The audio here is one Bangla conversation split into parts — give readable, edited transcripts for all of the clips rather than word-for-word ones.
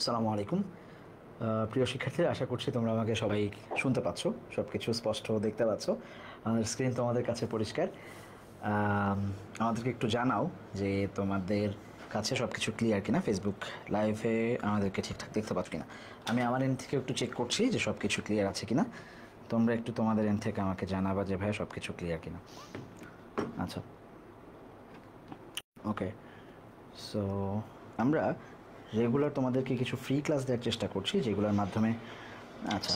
আসসালামু আলাইকুম প্রিয় শিক্ষার্থীরা, আশা করছি তোমরা আমাকে সবাই শুনতে পাচ্ছ, সব কিছু স্পষ্ট দেখতে পাচ্ছ। আমাদের স্ক্রিন তোমাদের কাছে পরিষ্কার। আমাদেরকে একটু জানাও যে তোমাদের কাছে সব কিছু ক্লিয়ার কিনা, ফেসবুক লাইভে আমাদেরকে ঠিকঠাক দেখতে পাচ্ছ কিনা। আমি আমার এন্ড থেকে একটু চেক করছি যে সব কিছু ক্লিয়ার আছে কিনা। তোমরা একটু তোমাদের এন্ড থেকে আমাকে জানাবা যে ভাই সব কিছু ক্লিয়ার কিনা। আচ্ছা, ওকে। সো আমরা রেগুলার তোমাদেরকে কিছু ফ্রি ক্লাস দেওয়ার চেষ্টা করছি, যেগুলোর মাধ্যমে আচ্ছা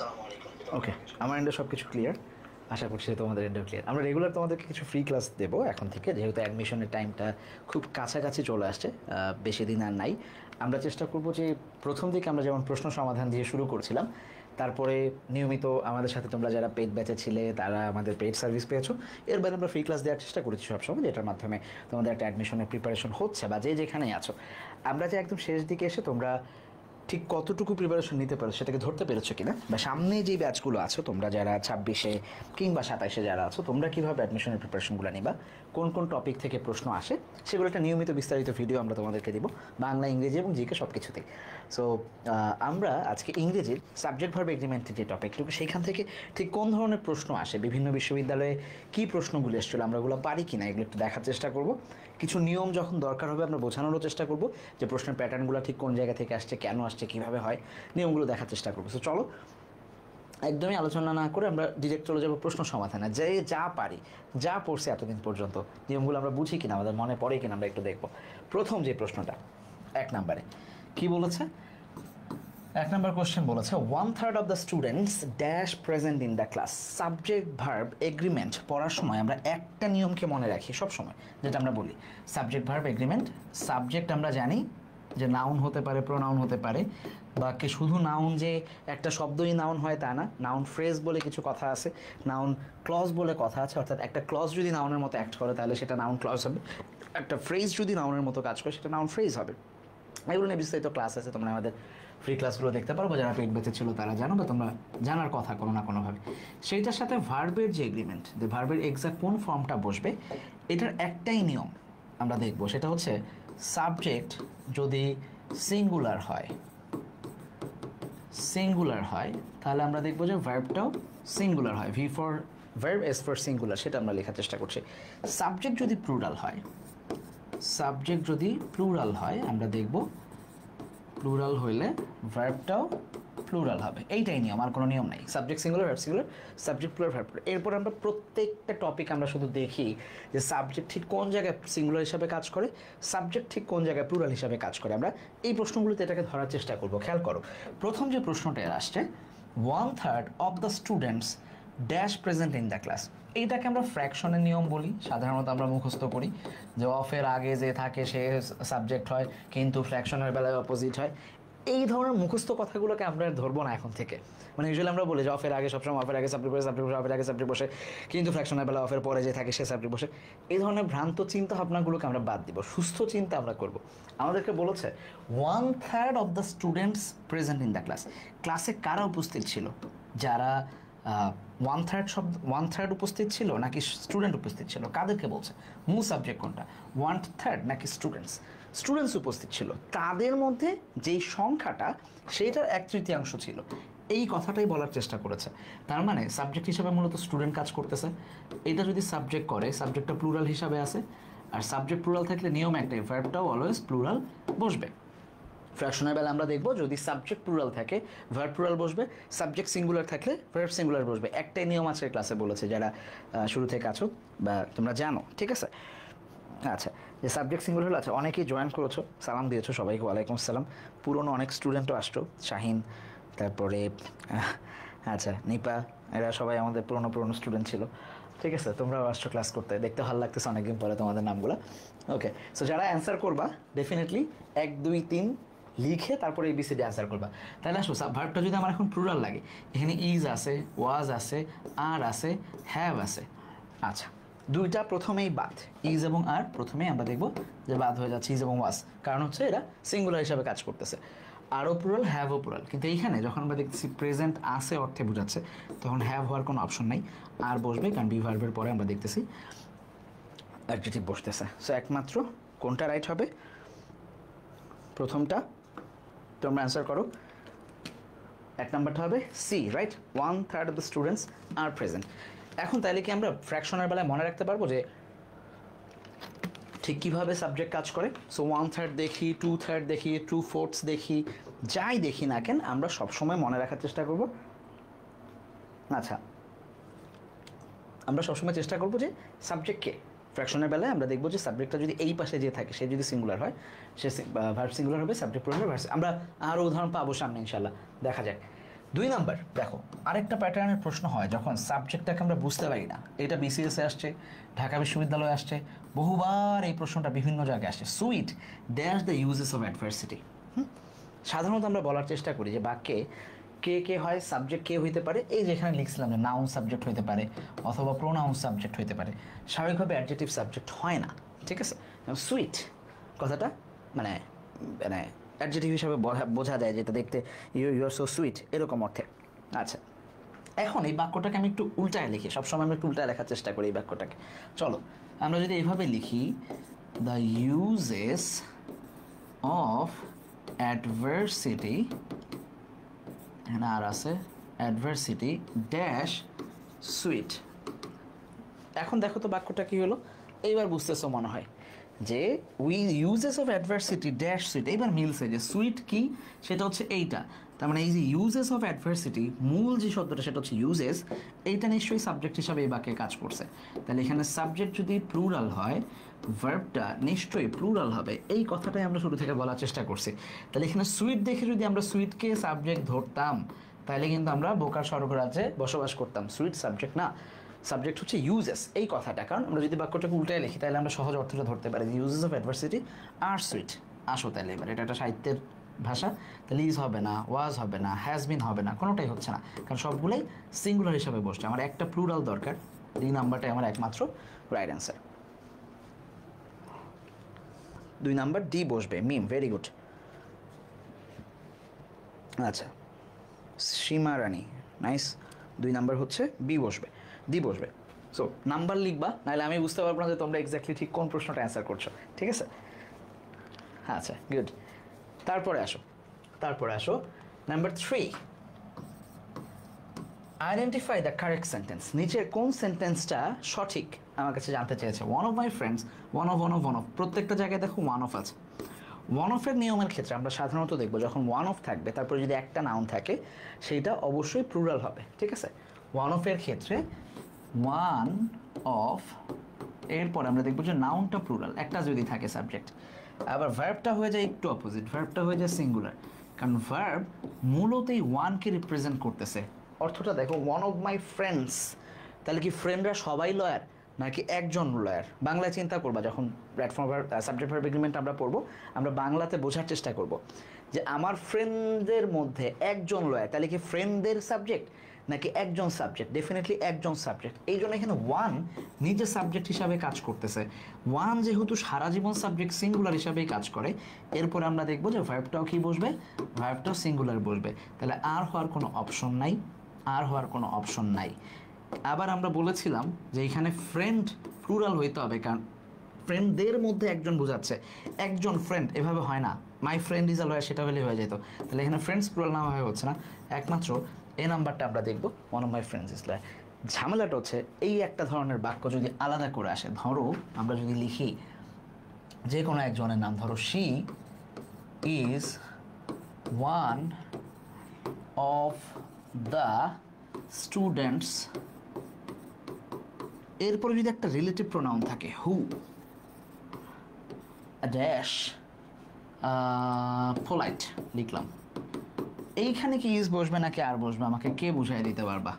ওকে, আমার এন্ডে সব কিছু ক্লিয়ার, আশা করছি তোমাদের এন্ডেও ক্লিয়ার। আমরা রেগুলার তোমাদেরকে কিছু ফ্রি ক্লাস দেবো এখন থেকে, যেহেতু অ্যাডমিশনের টাইমটা খুব কাছাকাছি চলে আসছে, বেশি দিন আর নাই। আমরা চেষ্টা করব যে প্রথম দিকে আমরা যেমন প্রশ্ন সমাধান দিয়ে শুরু করছিলাম, তারপরে নিয়মিত আমাদের সাথে তোমরা যারা পেড ব্যাচে ছিলে তারা আমাদের পেড সার্ভিস পেয়েছো। এর বাইরে আমরা ফ্রি ক্লাস দেওয়ার চেষ্টা করেছি সবসময়, যেটার মাধ্যমে তোমাদের একটা অ্যাডমিশনের প্রিপারেশন হচ্ছে, বা যে যেখানেই আছো। আমরা যে একদম শেষ দিকে এসে তোমরা ঠিক কতটুকু প্রিপারেশন নিতে পারো সেটাকে ধরতে পেরেছো কিনা, বা সামনে যে ব্যাচগুলো আছো তোমরা যারা 26-এ কিংবা 27-এ যারা আছো, তোমরা কীভাবে অ্যাডমিশনের প্রিপারেশনগুলো নিবা, কোন কোন টপিক থেকে প্রশ্ন আসে, সেগুলো একটা নিয়মিত বিস্তারিত ভিডিও আমরা তোমাদেরকে দিব, বাংলা, ইংরেজি এবং জিকে সব কিছুতেই। সো আমরা আজকে ইংরেজির সাবজেক্ট ভার্ব এগ্রিমেন্টের যে টপিকটুকু, সেইখান থেকে ঠিক কোন ধরনের প্রশ্ন আসে, বিভিন্ন বিশ্ববিদ্যালয়ে কী প্রশ্নগুলো এসেছিলো, আমরা ওগুলো পারি কিনা এগুলো একটু দেখার চেষ্টা করব। কিছু নিয়ম যখন দরকার হবে আমরা বোঝানোরও চেষ্টা করব যে প্রশ্নের প্যাটার্নগুলো ঠিক কোন জায়গা থেকে আসছে, কেন আসছে, কীভাবে হয়, নিয়মগুলো দেখার চেষ্টা করবো। সো চলো, একদমই আলোচনা না করে আমরা ডিরেক্ট চলে যাবো প্রশ্ন সমাধানে। যে যা পারি, যা পড়ছে এতদিন পর্যন্ত, নিয়মগুলো আমরা বুঝি কিনা, আমাদের মনে পড়ে কিনা, আমরা একটু দেখবো। প্রথম যে প্রশ্নটা 1 নম্বরে কী বলেছে, 1 নম্বর কোশ্চেন বলেছে 1/3 of the students dash present in the class. Subject verb agreement পড়ার সময় আমরা একটা নিয়মকে মনে রাখি সব সময়, যেটা আমরা বলি সাবজেক্ট ভার্ব এগ্রিমেন্ট। সাবজেক্ট আমরা জানি যে নাউন হতে পারে, প্রোনাউন হতে পারে, বা কি শুধু নাউন যে একটা শব্দই নাউন হয় তা না। নাউন ফ্রেজ বলে কিছু কথা আছে, নাউন ক্লজ বলে কথা আছে, অর্থাৎ একটা ক্লজ যদি নাউনের মতো অ্যাক্ট করে তাহলে সেটা নাউন ক্লজ হবে, একটা ফ্রেজ যদি নাউনের মতো কাজ করে সেটা নাউন ফ্রেজ হবে। এগুলো নিয়ে বিস্তারিত ক্লাস আছে, তোমরা আমাদের ফ্রি ক্লাসগুলো দেখতে পারবো, যারা পেড ব্যাচে ছিল তারা জানো, বা তোমরা জানার কথা কোনো না কোনোভাবে। সেইটার সাথে ভার্বের যে এগ্রিমেন্ট, যে ভার্বের এক্সাক্ট কোন ফর্মটা বসবে, এটার একটাই নিয়ম আমরা দেখব, সেটা হচ্ছে সাবজেক্ট যদি সিঙ্গুলার হয়, তাহলে আমরা দেখবো যে ভার্বটাও সিঙ্গুলার হয়। V for verb, S for singular, সেটা আমরা লেখার চেষ্টা করছি। সাবজেক্ট যদি প্লুরাল হয়, আমরা দেখব প্লুরাল হইলে ভার্বটাও প্লুরাল হবে। এইটাই নিয়ম, আর কোনো নিয়ম নাই। Subject singular, verb singular, subject plural, verb plural. এরপর আমরা প্রত্যেকটা টপিক আমরা শুধু দেখি যে সাবজেক্ট ঠিক কোন জায়গায় সিঙ্গুলার হিসাবে কাজ করে, সাবজেক্ট ঠিক কোন জায়গায় প্লুরাল হিসাবে কাজ করে। আমরা এই প্রশ্নগুলোতে এটাকে ধরার চেষ্টা করব। খেয়াল করো, প্রথম যে প্রশ্নটা আসছে 1/3 of the students dash present in the class. এইটাকে আমরা ফ্র্যাকশনের নিয়ম বলি, সাধারণত আমরা মুখস্থ করি যে অফের আগে যে থাকে সে সাবজেক্ট হয়, কিন্তু ফ্র্যাকশনের বেলায় অপোজিট হয়। এই ধরনের মুখস্থ কথাগুলোকে আমরা ধরবো না এখন থেকে। মানে ইউজুয়ালি আমরা বলি যে অফের আগে সবসময় অফের আগে সাবজেক্ট বসে, সাবজেক্ট বসে, অফের আগে সাবজেক্ট বসে, কিন্তু ফ্র্যাকশনের বেলা অফের পরে যে থাকে সে সাবজেক্ট বসে। এই ধরনের ভ্রান্ত চিন্তা ভাবনাগুলোকে আমরা বাদ দিব, সুস্থ চিন্তা আমরা করব। আমাদেরকে বলেছে 1/3 of the students present in the class. ক্লাসে কারা উপস্থিত ছিল? যারা 1/3 উপস্থিত ছিল নাকি স্টুডেন্ট উপস্থিত ছিল? কাদেরকে বলছে? মূল সাবজেক্ট কোনটা, 1/3 নাকি স্টুডেন্টস উপস্থিত ছিল। তাদের মধ্যে যেই সংখ্যাটা সেইটার 1/3 ছিল, এই কথাটাই বলার চেষ্টা করেছে। তার মানে সাবজেক্ট হিসাবে মূলত স্টুডেন্ট কাজ করতেছে। এটা যদি সাবজেক্ট করে, সাবজেক্টটা প্লুরাল হিসাবে আসে, আর সাবজেক্ট প্লুরাল থাকলে নিয়ম একটাই, ভার্বটাও অলওয়েজ প্লুরাল বসবে। ফ্র্যাকশনের বেলা আমরা দেখব যদি সাবজেক্ট প্লুরাল থাকে ভার্ব প্লুরাল বসবে, সাবজেক্ট সিঙ্গুলার থাকলে ভার্ব সিঙ্গুলার বসবে। একটাই নিয়ম আছে ক্লাসে বলেছে, যারা শুরু থেকে আছো বা তোমরা জানো, ঠিক আছে? আচ্ছা, যে সাবজেক্ট সিঙ্গুলার হলো, আচ্ছা অনেকেই জয়েন করেছো, সালাম দিয়েছো সবাইকে, ওয়ালাইকুম আসসালাম। পুরনো অনেক স্টুডেন্টও আসছো, শাহিন, তারপরে আচ্ছা নিপা, এরা সবাই আমাদের পুরনো স্টুডেন্ট ছিল, ঠিক আছে? তোমরাও আসছো ক্লাস করতে, দেখতে ভালো লাগতেছে অনেকদিন পরে তোমাদের নামগুলো। ওকে, সো যারা অ্যান্সার করবা ডেফিনেটলি 1 2 3 লিখে তারপরে এবিসিডি অ্যান্সার করবা। তাহলে আসো, ভার্বটা যদি আমার এখন প্লুরাল লাগে, এখানে ইজ আছে, ওয়াজ আছে, আর আছে, হ্যাভ আছে। আচ্ছা, দুইটা প্রথমেই বাদ, ইজ এবং আর প্রথমেই আমরা দেখব যে বাদ হয়ে যাচ্ছে ইজ এবং ওয়াজ, কারণ হচ্ছে এরা সিঙ্গুলার হিসাবে কাজ করতেছে। আরও প্লুরাল, হ্যাভও প্লুরাল, কিন্তু এইখানে যখন আমরা দেখতেছি প্রেজেন্ট আসে অর্থে বোঝাচ্ছে, তখন হ্যাভ হওয়ার কোনো অপশন নাই, আর বসবে, কারণ বি ভার্বের পরে আমরা দেখতেছি অ্যাডজেক্টিভ বসতেছে। সো একমাত্র কোনটা রাইট হবে? প্রথমটা তোমরা অ্যান্সার করো। এক নাম্বারটা হবে C, right, 1/3 of the students are present. এখন তাইলে কি আমরা ফ্র্যাকশনের বেলায় মনে রাখতে পারবো যে ঠিক কীভাবে সাবজেক্ট কাজ করে? সো 1/3 দেখি, 2/3 দেখি, 2/4 দেখি, যাই দেখি না কেন আমরা সবসময় মনে রাখার চেষ্টা করব। আচ্ছা, আমরা সবসময় চেষ্টা করবো যে সাবজেক্টকে, ফ্র্যাকশনের বেলায় আমরা দেখবো যে সাবজেক্টটা যদি এই পাশে যে থাকে সে যদি সিঙ্গুলার হয়, সে ভার্ব সিঙ্গুলার হবে, সাবজেক্ট প্লুরাল ভার্ব। আমরা আরও উদাহরণ পাবো সামনে ইনশাল্লাহ, দেখা যায়। 2 নাম্বার দেখো, আরেকটা প্যাটার্নের প্রশ্ন হয় যখন সাবজেক্টটাকে আমরা বুঝতে পারি না। এটা বিসিএসে আসছে, ঢাকা বিশ্ববিদ্যালয়ে আসছে, বহুবার এই প্রশ্নটা বিভিন্ন জায়গায় আসছে। Sweet dash the uses of adversity. সাধারণত আমরা বলার চেষ্টা করি যে বাক্যে কে কে হয়, সাবজেক্ট কে হইতে পারে, এই যেখানে লিখছিলাম যে নাউন সাবজেক্ট হইতে পারে অথবা প্রোনাউন সাবজেক্ট হইতে পারে, স্বাভাবিকভাবে অ্যাডজেক্টিভ সাবজেক্ট হয় না, ঠিক আছে। সুইট কথাটা মানে মানে অ্যাডজেক্টিভ হিসাবে বোঝা যায়, যেটা দেখতে ইউ আর সো সুইট, এরকম অর্থে। আচ্ছা, এখন এই বাক্যটাকে আমি একটু উল্টায় লিখি, সবসময় আমি একটু উল্টায় লেখার চেষ্টা করি এই বাক্যটাকে। চলো আমরা যদি এইভাবে লিখি, দ্য ইউজেস অফ অ্যাডভার্সিটি, এখানে আর আছে অ্যাডভার্সিটি ড্যাশ সুইট। এখন দেখো তো বাক্যটা কি হলো, এইবার বুঝতেছো মনে হয় যে we uses of adversity dash sweet, এইবার মিলছে যে সুইট কি, সেটা হচ্ছে এইটা। তার মানে এই যে ইউজেস অফ অ্যাডভার্সিটি, মূল যে শব্দটা সেটা হচ্ছে ইউজেস, এইটা নিশ্চয়ই সাবজেক্ট হিসাবে এই বাক্যে কাজ করছে। তাহলে এখানে সাবজেক্ট যদি প্লুরাল হয়, ভার্বটা নিশ্চয়ই প্লুরাল হবে, এই কথাটাই আমরা শুরু থেকে বলার চেষ্টা করছি। তাহলে এখানে সুইট দেখে যদি আমরা সুইটকে সাবজেক্ট ধরতাম, তাহলে কিন্তু আমরা বোকার স্বর্গরাজ্যে বসবাস করতাম। সুইট সাবজেক্ট না, সাবজেক্ট হচ্ছে ইউজেস, এই কথাটা। কারণ আমরা যদি বাক্যটাকে উল্টায় লিখি তাহলে আমরা সহজ অর্থটা ধরতে পারি যে uses of adversity are sweet. আসো তাহলে এবার এটা একটা সাহিত্যের ভাষা, তাহলে ইজ হবে না, ওয়াজ হবে না, হ্যাজ বিন হবে না, কোনোটাই হচ্ছে না, কারণ সবগুলোই সিঙ্গুলার হিসাবে বসছে। আমার একটা প্লুরাল দরকার, এই নাম্বারটাই আমার একমাত্র রাইট অ্যান্সার। 2 নাম্বার ডি বসবে, মিম, ভেরি গুড। আচ্ছা, সীমা রানী, নাইস। 2 নাম্বার হচ্ছে বি বসবে, ডি বসবে। সো নাম্বার লিখবা, নাহলে আমি বুঝতে পারবো না যে তোমরা এক্স্যাক্টলি ঠিক কোন প্রশ্নটা অ্যান্সার করছো, ঠিক আছে। আচ্ছা, গুড। তারপরে আসো number 3, identify the correct sentence. নিচের কোন সেন্টেন্সটা সঠিক আমার কাছে জানতে চেয়েছে। One of my friends, one of প্রত্যেকটা জায়গায় দেখো ওয়ান অফ আছে। ওয়ান অফের নিয়মের ক্ষেত্রে আমরা সাধারণত দেখবো যখন ওয়ান অফ থাকবে তারপরে যদি একটা নাউন থাকে সেইটা অবশ্যই প্লুরাল হবে, ঠিক আছে। ওয়ান অফের ক্ষেত্রে ওয়ান অফ, এরপরে আমরা দেখবো যে নাউনটা প্লুরাল, একটা যদি থাকে সাবজেক্ট। আবার ভার্বটা হয়ে যায় একটু অপোজিট, ভার্বটা হয়ে যায় সিঙ্গুলার, কারণ ভার্ব মূলত এই ওয়ানকে রিপ্রেজেন্ট করতেছে। অর্থটা দেখো, ওয়ান অফ মাই ফ্রেন্ডস, তাহলে কি ফ্রেন্ডরা সবাই লয়ার নাকি একজন লয়ার? বাংলায় চিন্তা করবা, যখন প্ল্যাটফর্ম সাবজেক্ট ভার্ব এগ্রিমেন্ট আমরা পড়বো, আমরা বাংলাতে বোঝার চেষ্টা করব যে আমার ফ্রেন্ডদের মধ্যে একজন লয়ার, তাহলে কি ফ্রেন্ডদের সাবজেক্ট নাকি একজন সাবজেক্ট? ডেফিনেটলি একজন সাবজেক্ট। এই জন্য এখানে ওয়ান নিজে সাবজেক্ট হিসাবে কাজ করতেছে। ওয়ান যেহেতু সারা জীবন সাবজেক্ট সিঙ্গুলার হিসাবেই কাজ করে, এরপর আমরা দেখবো যে ভার্বটাও কি বসবে, ভার্বটাও সিঙ্গুলার বসবে। তাহলে আর হওয়ার কোনো অপশন নাই, আবার আমরা বলেছিলাম যে এখানে ফ্রেন্ড প্লুরাল হইতে হবে, কারণ ফ্রেন্ডদের মধ্যে একজন বোঝাচ্ছে, একজন ফ্রেন্ড এভাবে হয় না। My friend is a lawyer সেটা হলে হয়ে যেত, তাহলে এখানে ফ্রেন্ডস প্লুরাল না হয়ে হচ্ছে না, একমাত্র এই নাম্বারটা আমরা দেখবো, one of my friends is lawyer. ঝামেলাটা হচ্ছে এই একটা ধরনের বাক্য যদি আলাদা করে আসে, ধরো আমরা যদি লিখি যে কোনো একজনের নাম, ধরো she is one of the students, এরপরে যদি একটা রিলেটিভ প্রোনাউন থাকে, হু ড্যাশ পোলাইট লিখলাম, এইখানে কি ইজ বসবে নাকি আর বসবে আমাকে কে বুঝাই দিতে পারবা?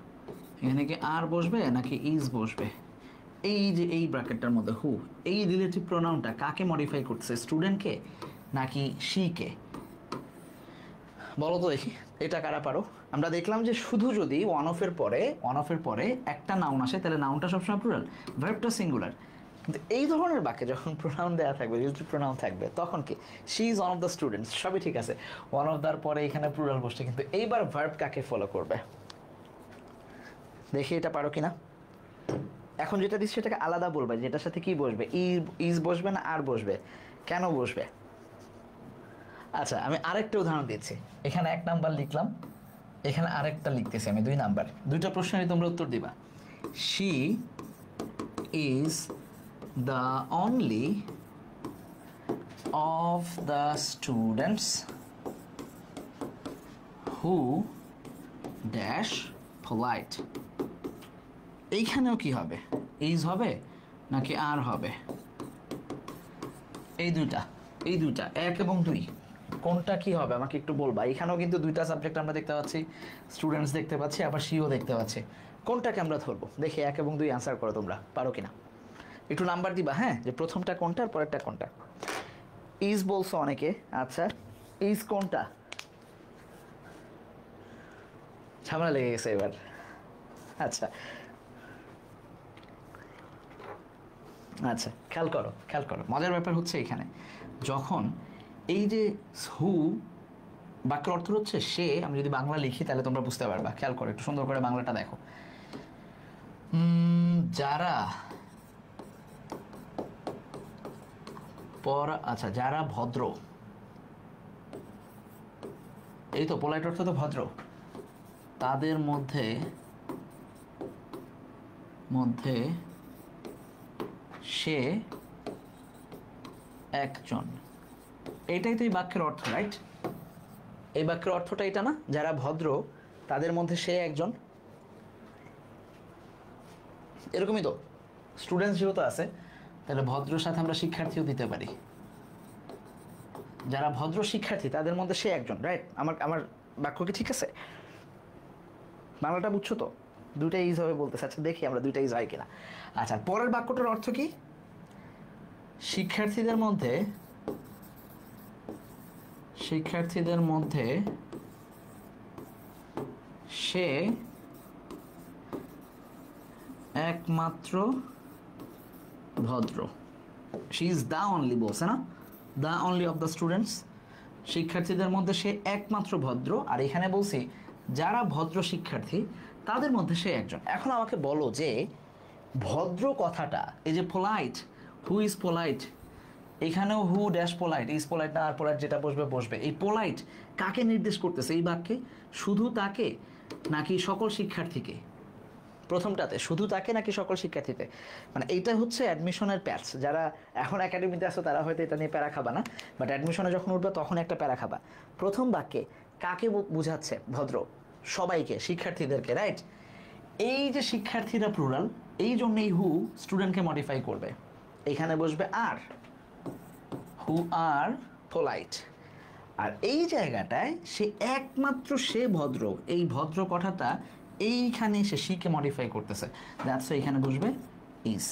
এখানে কি আর বসবে নাকি ইজ বসবে? এই যে এই ব্র্যাকেটটার মধ্যে হু, এই রিলেটিভ প্রোনাউনটা কাকে মডিফাই করছে, স্টুডেন্টকে নাকি শিকে? বলো তো দেখি, এটা কারা পারো? আমরা দেখলাম যে শুধু যদি ওয়ান অফের পরে একটা নাউন আসে তাহলে নাউনটা সবসময় প্লুরাল, ভার্বটা সিঙ্গুলার। কিন্তু এই ধরনের বাক্যে যখন প্রোনাউন দেওয়া থাকবে, রিলেটিভ প্রোনাউন থাকবে, তখন কি she is one of the students, সবই ঠিক আছে, ওয়ান অফ দ্যার পরে এখানে প্লুরাল বসছে, কিন্তু এইবার ভার্ব কাকে ফলো করবে? দেখি এটা পারো কিনা। এখন যেটা দিচ্ছি সেটাকে আলাদা বলবে, যেটার সাথে কি বসবে, ইজ বসবে না আর বসবে, কেন বসবে? আচ্ছা, আমি আরেকটা উদাহরণ দিচ্ছি। এখানে 1 নাম্বার লিখলাম, এখানে আরেকটা লিখতেছি আমি 2 নাম্বার। দুইটা প্রশ্নেরই তোমরা উত্তর দিবা। She is the only of the students who dash polite. এইখানেও কি হবে? ইজ হবে নাকি আর হবে? এই দুইটা 1 এবং 2 কোনটা কি হবে আমাকে একটু বলবা। এখানেও কিন্তু দুইটা সাবজেক্ট আমরা দেখতে পাচ্ছি, স্টুডেন্টস দেখতে পাচ্ছি, আবার সিও দেখতে পাচ্ছি। কোনটাকে আমরা ধরবো? দেখি 1 এবং 2 অ্যান্সার করো তোমরা, পারো কিনা একটু নাম্বার দিবা। হ্যাঁ, যে প্রথমটা কোনটা আর পরেরটা কোনটা। ইজ বলছো অনেকে, আচ্ছা ইজ কোনটা? ঝামেলা লেগে গেছে এবার। আচ্ছা আচ্ছা, খেয়াল করো, মজার ব্যাপার হচ্ছে এখানে যখন এই যে হু বাক্যের অর্থ হচ্ছে সে, আমি যদি বাংলা লিখি তাহলে তোমরা বুঝতে পারবা। খেয়াল করো, একটু সুন্দর করে বাংলাটা দেখো। যারা আচ্ছা, যারা ভদ্র, এই তো পোলাইট অর্থ তো ভদ্র, তাদের মধ্যে সে একজন। এইটাই তো এই বাক্যের অর্থ, রাইট? এই বাক্যের অর্থটা এটা না? যারা ভদ্র তাদের মধ্যে সে একজন, এরকমই তো। স্টুডেন্টস যেহেতু আছে তাহলে ভদ্রর সাথে আমরা শিক্ষার্থীও দিতে পারি। যারা ভদ্র শিক্ষার্থী তাদের মধ্যে সে একজন, রাইট? আমার বাক্য কি ঠিক আছে? বাংলাটা বুঝছো তো? দুইটা ইজ হবে বলতেছে। আচ্ছা দেখি আমরা দুইটা ইজ হয় কিনা। আচ্ছা, পরের বাক্যটার অর্থ কি? শিক্ষার্থীদের মধ্যে সে একমাত্র ভদ্র। শি ইজ দ্য অনলি বলছে না? The only of the students. শিক্ষার্থীদের মধ্যে সে একমাত্র ভদ্র, আর এখানে বলছি যারা ভদ্র শিক্ষার্থী তাদের মধ্যে সে একজন। এখন আমাকে বলো যে ভদ্র কথাটা, এই যে পোলাইট, হু ইজ পোলাইট, এখানেও who dash polite, is polite না আর পোলাইট যেটা বসবে, এই পোলাইট কাকে নির্দেশ করতেছে এই বাক্যে? শুধু তাকে নাকি সকল শিক্ষার্থীকে? প্রথমটাতে শুধু তাকে নাকি সকল শিক্ষার্থীতে? মানে এইটা হচ্ছে অ্যাডমিশনের প্যাচ। যারা এখন একাডেমিতে আসো তারা হয়তো এটা নিয়ে প্যারা খাবা না, বাট অ্যাডমিশনে যখন উঠবে তখন একটা প্যারা খাবা। প্রথম বাক্যে কাকে বুঝাচ্ছে? ভদ্র সবাইকে, শিক্ষার্থীদেরকে, রাইট? এই যে শিক্ষার্থীরা প্লুরাল, এই জন্যই হু স্টুডেন্টকে মডিফাই করবে। এখানে বসবে আর, হু আর পোলাইট। আর এই জায়গাটায় সে একমাত্র সে ভদ্র, এই ভদ্র কথাটা এইখানে সে শিকে মডিফাই করতেছে, দ্যাটস এইখানে বসবে ইজ।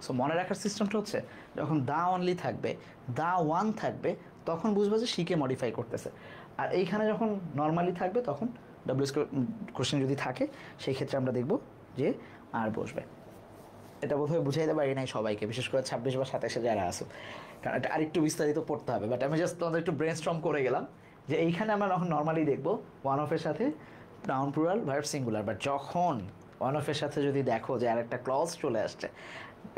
সো মনে রাখার সিস্টেমটা হচ্ছে যখন দা অনলি থাকবে, দা ওয়ান থাকবে, তখন বুঝবে যে শিকে মডিফাই করতেছে। আর এইখানে যখন নর্মালি থাকবে তখন ডাব্লিউএস কোশ্চেন যদি থাকে সেই ক্ষেত্রে আমরা দেখব যে আর বসবে। এটা বোধহয় বুঝাইতে পারি নাই সবাইকে, বিশেষ করে 26 বা 27-এ যারা আসো, কারণ এটা আরেকটু বিস্তারিত পড়তে হবে। বাট আমি জাস্ট তোমাদের একটু ব্রেন স্ট্রম করে গেলাম যে এইখানে আমরা যখন নর্মালি দেখবো ওয়ান অফের সাথে noun plural verb singular, but যখন ওয়ান অফের সাথে যদি দেখো যে আর একটা ক্লজ চলে আসছে,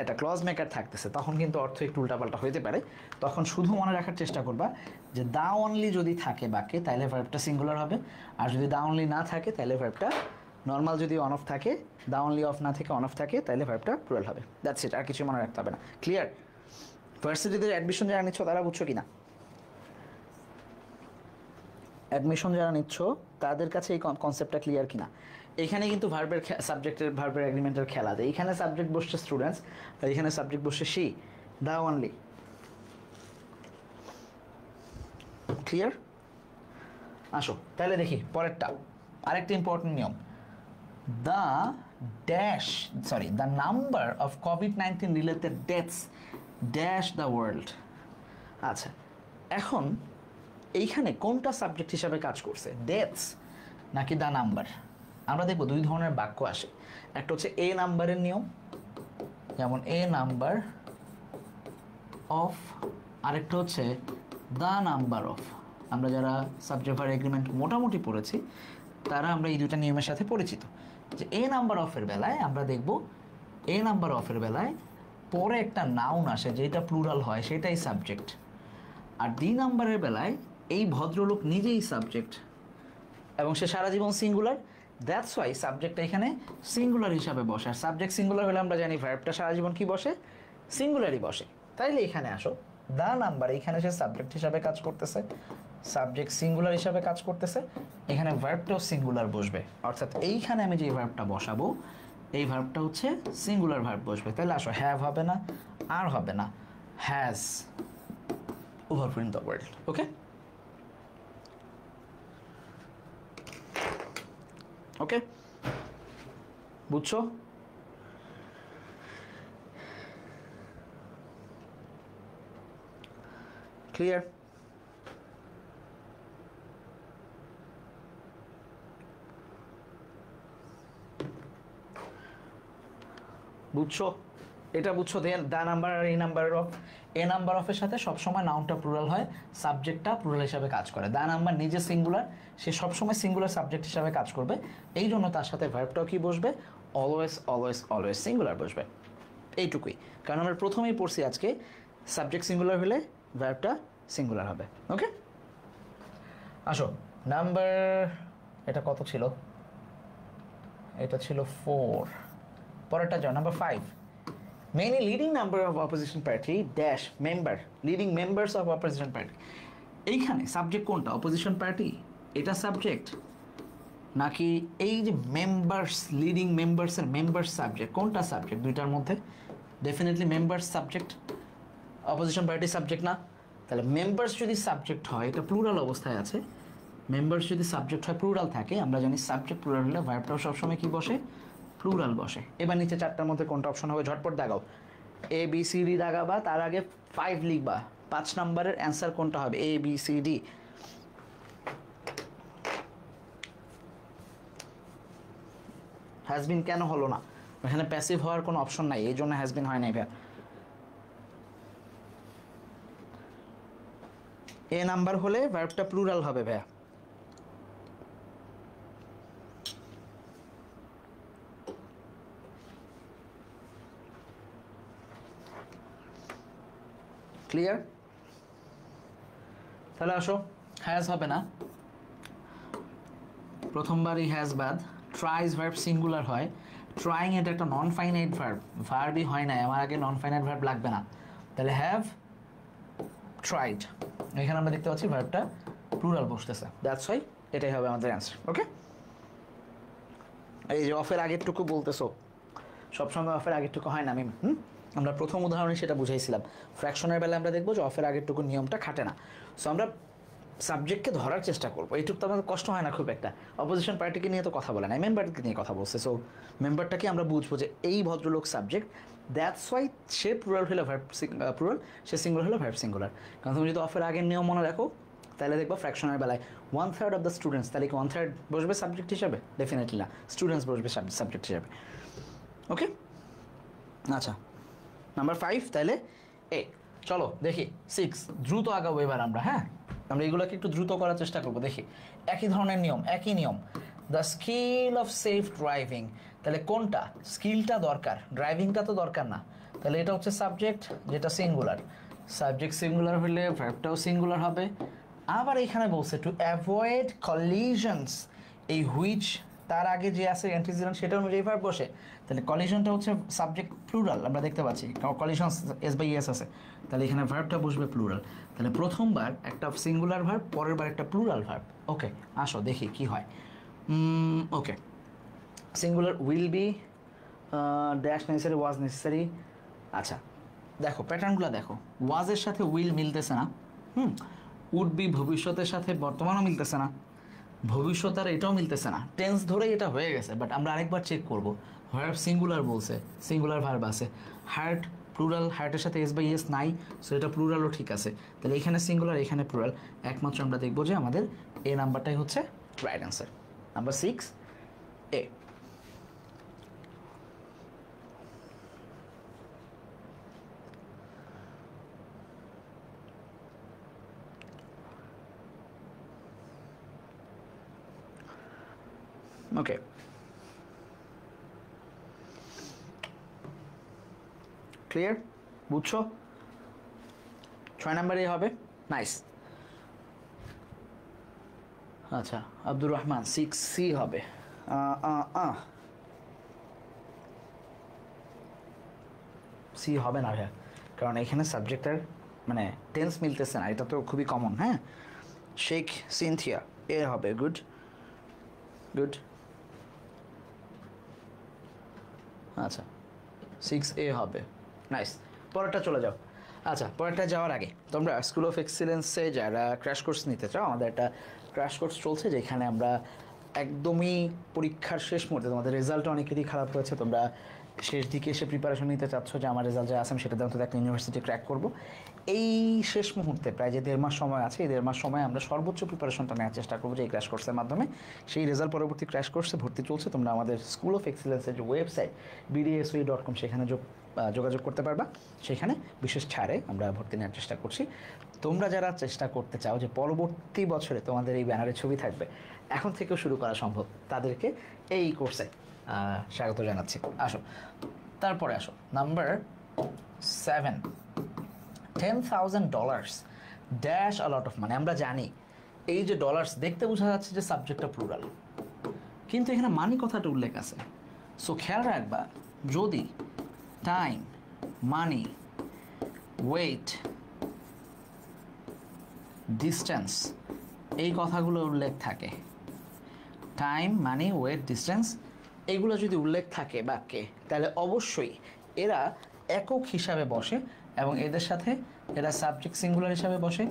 একটা ক্লজ মেকার থাকতেছে, তখন কিন্তু অর্থ একটু উল্টাপাল্টা হইতে পারে। তখন শুধু মনে রাখার চেষ্টা করবা যে দা অনলি যদি থাকে বাক্যে তাহলে ভার্বটা সিঙ্গুলার হবে, আর যদি দা অনলি না থাকে তাহলে ভার্বটা নর্মাল, যদি অন অফ থাকে, দা অনলি অফ না থেকে অন অফ থাকে তাহলে ভার্বটা প্লুরাল হবে। দ্যাটস ইট, আর কিছু মনে রাখতে হবে না। ক্লিয়ার? ভার্সিটিতে অ্যাডমিশন যারা নিচ্ছ তারা বুঝছো কিনা? অ্যাডমিশন যারা নিচ্ছ তাদের কাছে এই কনসেপ্টটা ক্লিয়ার কিনা? এখানে কিন্তু ভার্বের সাবজেক্টের ভার্বের এগ্রিমেন্টের খেলা দেয়। এখানে সাবজেক্ট বসছে স্টুডেন্টস, আর এখানে সাবজেক্ট বসছে শি, দা অনলি। ক্লিয়ার? আসো তাহলে দেখি পরেরটা, আরেকটা ইম্পর্টেন্ট নিয়ম। the number of COVID-19 related deaths dash the world। আচ্ছা, এখন এইখানে কোনটা সাবজেক্ট হিসাবে কাজ করছে, ডেথস নাকি দ্য নাম্বার? আমরা দেখব দুই ধরনের বাক্য আসে। একটা হচ্ছে এ নাম্বারের নিয়ম, যেমন এ নাম্বার অফ, আরেকটা হচ্ছে দ্য নাম্বার অফ। আমরা যারা সাবজেক্ট ভার্ব এগ্রিমেন্ট মোটামুটি পড়েছি তারা আমরা এই দুইটা নিয়মের সাথে পরিচিত। যে এ নাম্বার অফের বেলায় আমরা দেখব, এ নাম্বার অফের বেলায় পরে একটা নাউন আসে যেটা প্লুরাল হয়, সেটাই সাবজেক্ট। আর 2 নাম্বারের বেলায় এই ভদ্রলোক নিজেই সাবজেক্ট এবং সে সারা জীবন সিঙ্গুলার, দ্যাটস ওয়াই সাবজেক্টটা এখানে সিঙ্গুলার হিসাবে বসে। আর সাবজেক্ট সিঙ্গুলার হলে আমরা জানি ভার্বটা সারা জীবন কি বসে, সিঙ্গুলারই বসে। তাইলে এখানে আসো, দা নাম্বার এখানে সে সাবজেক্ট হিসাবে কাজ করতেছে, সাবজেক্ট সিঙ্গুলার হিসাবে কাজ করতেছে, এখানে ভার্বটাও সিঙ্গুলার বসবে, অর্থাৎ এইখানে আমি যে ভার্বটা বসাবো এই ভার্বটা হচ্ছে সিঙ্গুলার ভার্ব বসবে। তাহলে আসো, হ্যাভ হবে না, আর হবে না, হ্যাজ ওভারফ্লোইং দ্য ওয়ার্ল্ড। ওকে, ওকে, বুঝছো? ক্লিয়ার? বুঝছো? এটা বুঝছো? দা নাম্বার আর এই নাম্বার অফ, এ নাম্বার অফের সাথে সবসময় নাউনটা প্লুরাল হয়, সাবজেক্টটা প্লুরাল হিসাবে কাজ করে। দা নাম্বার নিজে সিঙ্গুলার, সে সবসময় সিঙ্গুলার সাবজেক্ট হিসাবে কাজ করবে, এই জন্য তার সাথে ভার্বটাও কি বসবে, অলওয়েজ অলওয়েজ অলওয়েজ সিঙ্গুলার বসবে। এইটুকুই, কারণ আমরা প্রথমেই পড়ছি আজকে সাবজেক্ট সিঙ্গুলার হলে ভার্বটা সিঙ্গুলার হবে। ওকে, আসো নাম্বার, এটা কত ছিল, এটা ছিল 4, পরেরটা যাও number 5। Many leading number of opposition party dash member, leading members of opposition party. এইখানে সাবজেক্ট কোনটা, অপোজিশন পার্টি এটা সাবজেক্ট, নাকি এই যে মেম্বার্স, লিডিং মেম্বার্সের মেম্বার্স সাবজেক্ট, কোনটা সাবজেক্ট দুইটার মধ্যে? Definitely members subject, opposition party subject না। তাহলে মেম্বার্স যদি সাবজেক্ট হয়, এটা প্লুরাল অবস্থায় আছে, মেম্বার্স যদি সাবজেক্ট হয় প্লুরাল থাকে, আমরা জানি সাবজেক্ট প্লুরাল হলে ভার্বটাও সবসময় কি বসে, প্লুরাল বসে। এবার নিচে 4টার মধ্যে কোনটা অপশন হবে, ঝটপট দাগাও, এ বি সি ডি দাগাবা, তার আগে 5 লিখবা, 5 নম্বরের অ্যান্সার কোনটা হবে, A B C D. Has been কেন হলো না, এখানে প্যাসিভ হওয়ার কোনো অপশন নাই, এই জন্য হ্যাজবিন হয় নাই ভাইয়া। এ নাম্বার হলে ভার্বটা প্লুরাল হবে ভাইয়া। ক্লিয়ার? তাহলে আসো, হ্যাজ হবে না, প্রথমবারই হ্যাজ বাদ। ট্রাইজ ভার্ব সিঙ্গুলার হয়, ট্রাইং এটা একটা নন ফাইনাইট ভার্ব, ভার্বই হয় না, আমার আগে নন ফাইনাইট ভার্ব লাগবে না, তাহলে হ্যাভ ট্রাইড, এখানে আমরা দেখতে পাচ্ছি ভার্বটা প্লুরাল বসতেছে, দ্যাটস ওয়াই এটাই হবে আমাদের অ্যান্সার। ওকে, এই যে অফের আগেরটুকু বলতেছো, সবসময় অফের আগেরটুকু হয় না মিম, আমরা প্রথম উদাহরণে সেটা বুঝাইছিলাম। ফ্র্যাকশনের বেলা আমরা দেখবো যে অফের আগেরটুকু নিয়মটা খাটে না। সো আমরা সাবজেক্টকে ধরার চেষ্টা করবো, এইটুকু তো আমাদের কষ্ট হয় না খুব একটা। অপোজিশন পার্টিকে নিয়ে তো কথা বলে না, মেম্বারকে নিয়ে কথা বলছে, সো মেম্বারটাকে আমরা বুঝবো যে এই ভদ্রলোক subject, that's why say plural হলে ভার্ব প্লুরাল, সে সিঙ্গুলার হলে ভার্ব সিঙ্গুলার। কারণ তুমি যদি অফের আগের নিয়ম মনে রাখো, তাহলে দেখবো ফ্র্যাকশনের বেলায় 1/3 অফ দ্য স্টুডেন্টস, তাহলে কি 1/3 বসবে সাবজেক্ট হিসাবে? ডেফিনেটলি না, স্টুডেন্টস বসবে সাবজেক্ট হিসাবে। ওকে, আচ্ছা নাম্বার 5 তাহলে এ। চলো দেখি 6, দ্রুত আগাবো এবার আমরা। হ্যাঁ, আমরা এগুলোকে একটু দ্রুত করার চেষ্টা করবো। দেখি একই ধরনের নিয়ম, একই নিয়ম, the skill of safe driving, তাহলে কোনটা স্কিলটা দরকার, ড্রাইভিংটা তো দরকার না, তাহলে এটা হচ্ছে সাবজেক্ট যেটা সিঙ্গুলার, সাবজেক্ট সিঙ্গুলার হলে ভার্বটাও সিঙ্গুলার হবে। আবার এখানে বলছে টু অ্যাভয়েড কলিশনস, এই হুইচ তার আগে যে আছে অ্যান্টিসিডেন্ট সেটা অনুযায়ী ভার্ব বসে, তাহলে কলিশনটা হচ্ছে সাবজেক্ট প্লুরাল, আমরা দেখতে পাচ্ছি কলিশন এস বাই এস আছে, তাহলে এখানে ভার্বটা বসবে প্লুরাল। তাহলে প্রথমবার একটা সিঙ্গুলার ভার্ব, পরের বার একটা প্লুরাল ভার্ব। ওকে, আসো দেখি কি হয়। Okay, singular will be dash necessary, was necessary. আচ্ছা দেখো প্যাটার্নগুলো দেখো, ওয়াজের সাথে উইল মিলতেছে না, উড বি ভবিষ্যতের সাথে বর্তমানও মিলতেছে না, ভবিষ্যৎ আর এটাও মিলতেছে না, টেন্স ধরেই এটা হয়ে গেছে। বাট আমরা আরেকবার চেক করবো, ভার্ব সিঙ্গুলার বলছে, সিঙ্গুলার ভার্ব আছে, হার্ট প্লুরাল, হার্টের সাথে এস বাই এস নাই, সো এটা প্লুরালও ঠিক আছে। তাহলে এখানে সিঙ্গুলার, এখানে প্লুরাল, একমাত্র আমরা দেখবো যে আমাদের এ নাম্বারটাই হচ্ছে রাইট অ্যান্সার। নাম্বার 6 এ। ওকে, ক্লিয়ার? বুঝছো? 6 নাম্বারই হবে। নাইস। আচ্ছা আব্দুর রহমান 6C হবে। সি হবে না ভাইয়া, কারণ এখানে সাবজেক্টের মানে টেন্স মিলতেছে না, এটা তো খুবই কমন। হ্যাঁ, শেখ সিনথিয়া এ হবে। Good good. আচ্ছা 6A হবে। নাইস, পরেরটা চলে যাও। আচ্ছা পরেরটা যাওয়ার আগে তোমরা স্কুল অফ এক্সিলেন্সে যারা ক্র্যাশ কোর্স নিতে চাও, আমাদের একটা ক্র্যাশ কোর্স চলছে যেখানে আমরা একদমই পরীক্ষার শেষ মুহূর্তে, তোমাদের রেজাল্ট অনেকেরই খারাপ হয়েছে, তোমরা শেষ দিকে এসে প্রিপারেশন নিতে চাচ্ছ যে আমার রেজাল্ট যা আছে আমি সেটা দিয়ে অন্তত একটা ইউনিভার্সিটি ক্র্যাক করব। এই শেষ মুহূর্তে প্রায় যে 1.5 মাস সময় আছে, এই 1.5 মাস সময় আমরা সর্বোচ্চ প্রিপারেশনটা নেওয়ার চেষ্টা করবো যে এই ক্র্যাশ কোর্সের মাধ্যমে। সেই রেজাল্ট পরবর্তী ক্র্যাশ কোর্সে ভর্তি চলছে। তোমরা আমাদের স্কুল অফ এক্সিলেন্সের যে ওয়েবসাইট bdswe.com সেখানে যোগাযোগ করতে পারবা। সেখানে বিশেষ ছাড়ে আমরা ভর্তি নেওয়ার চেষ্টা করছি। তোমরা যারা চেষ্টা করতে চাও যে পরবর্তী বছরে তোমাদের এই ব্যানারের ছবি থাকবে, এখন থেকেও শুরু করা সম্ভব, তাদেরকে এই কোর্সে স্বাগত জানাচ্ছি। আসো তারপরে আসো number 7, $10,000 dash a lot of money. আমরা জানি এই যে ডলার্স দেখতে বোঝা যাচ্ছে যে সাবজেক্টটা প্লুরাল, কিন্তু এখানে মানি কথাটা উল্লেখ আছে। সো খেয়াল রাখবা, যদি টাইম, মানি, ওয়েট, ডিস্টেন্স এই কথাগুলো উল্লেখ থাকে, টাইম, মানি, ওয়েট, ডিস্টেন্স এগুলো যদি উল্লেখ থাকে বাক্যে, তাহলে অবশ্যই এরা একক হিসাবে বসে এবং এদের সাথে এরা সাবজেক্ট সিঙ্গুলার হিসাবে বসে,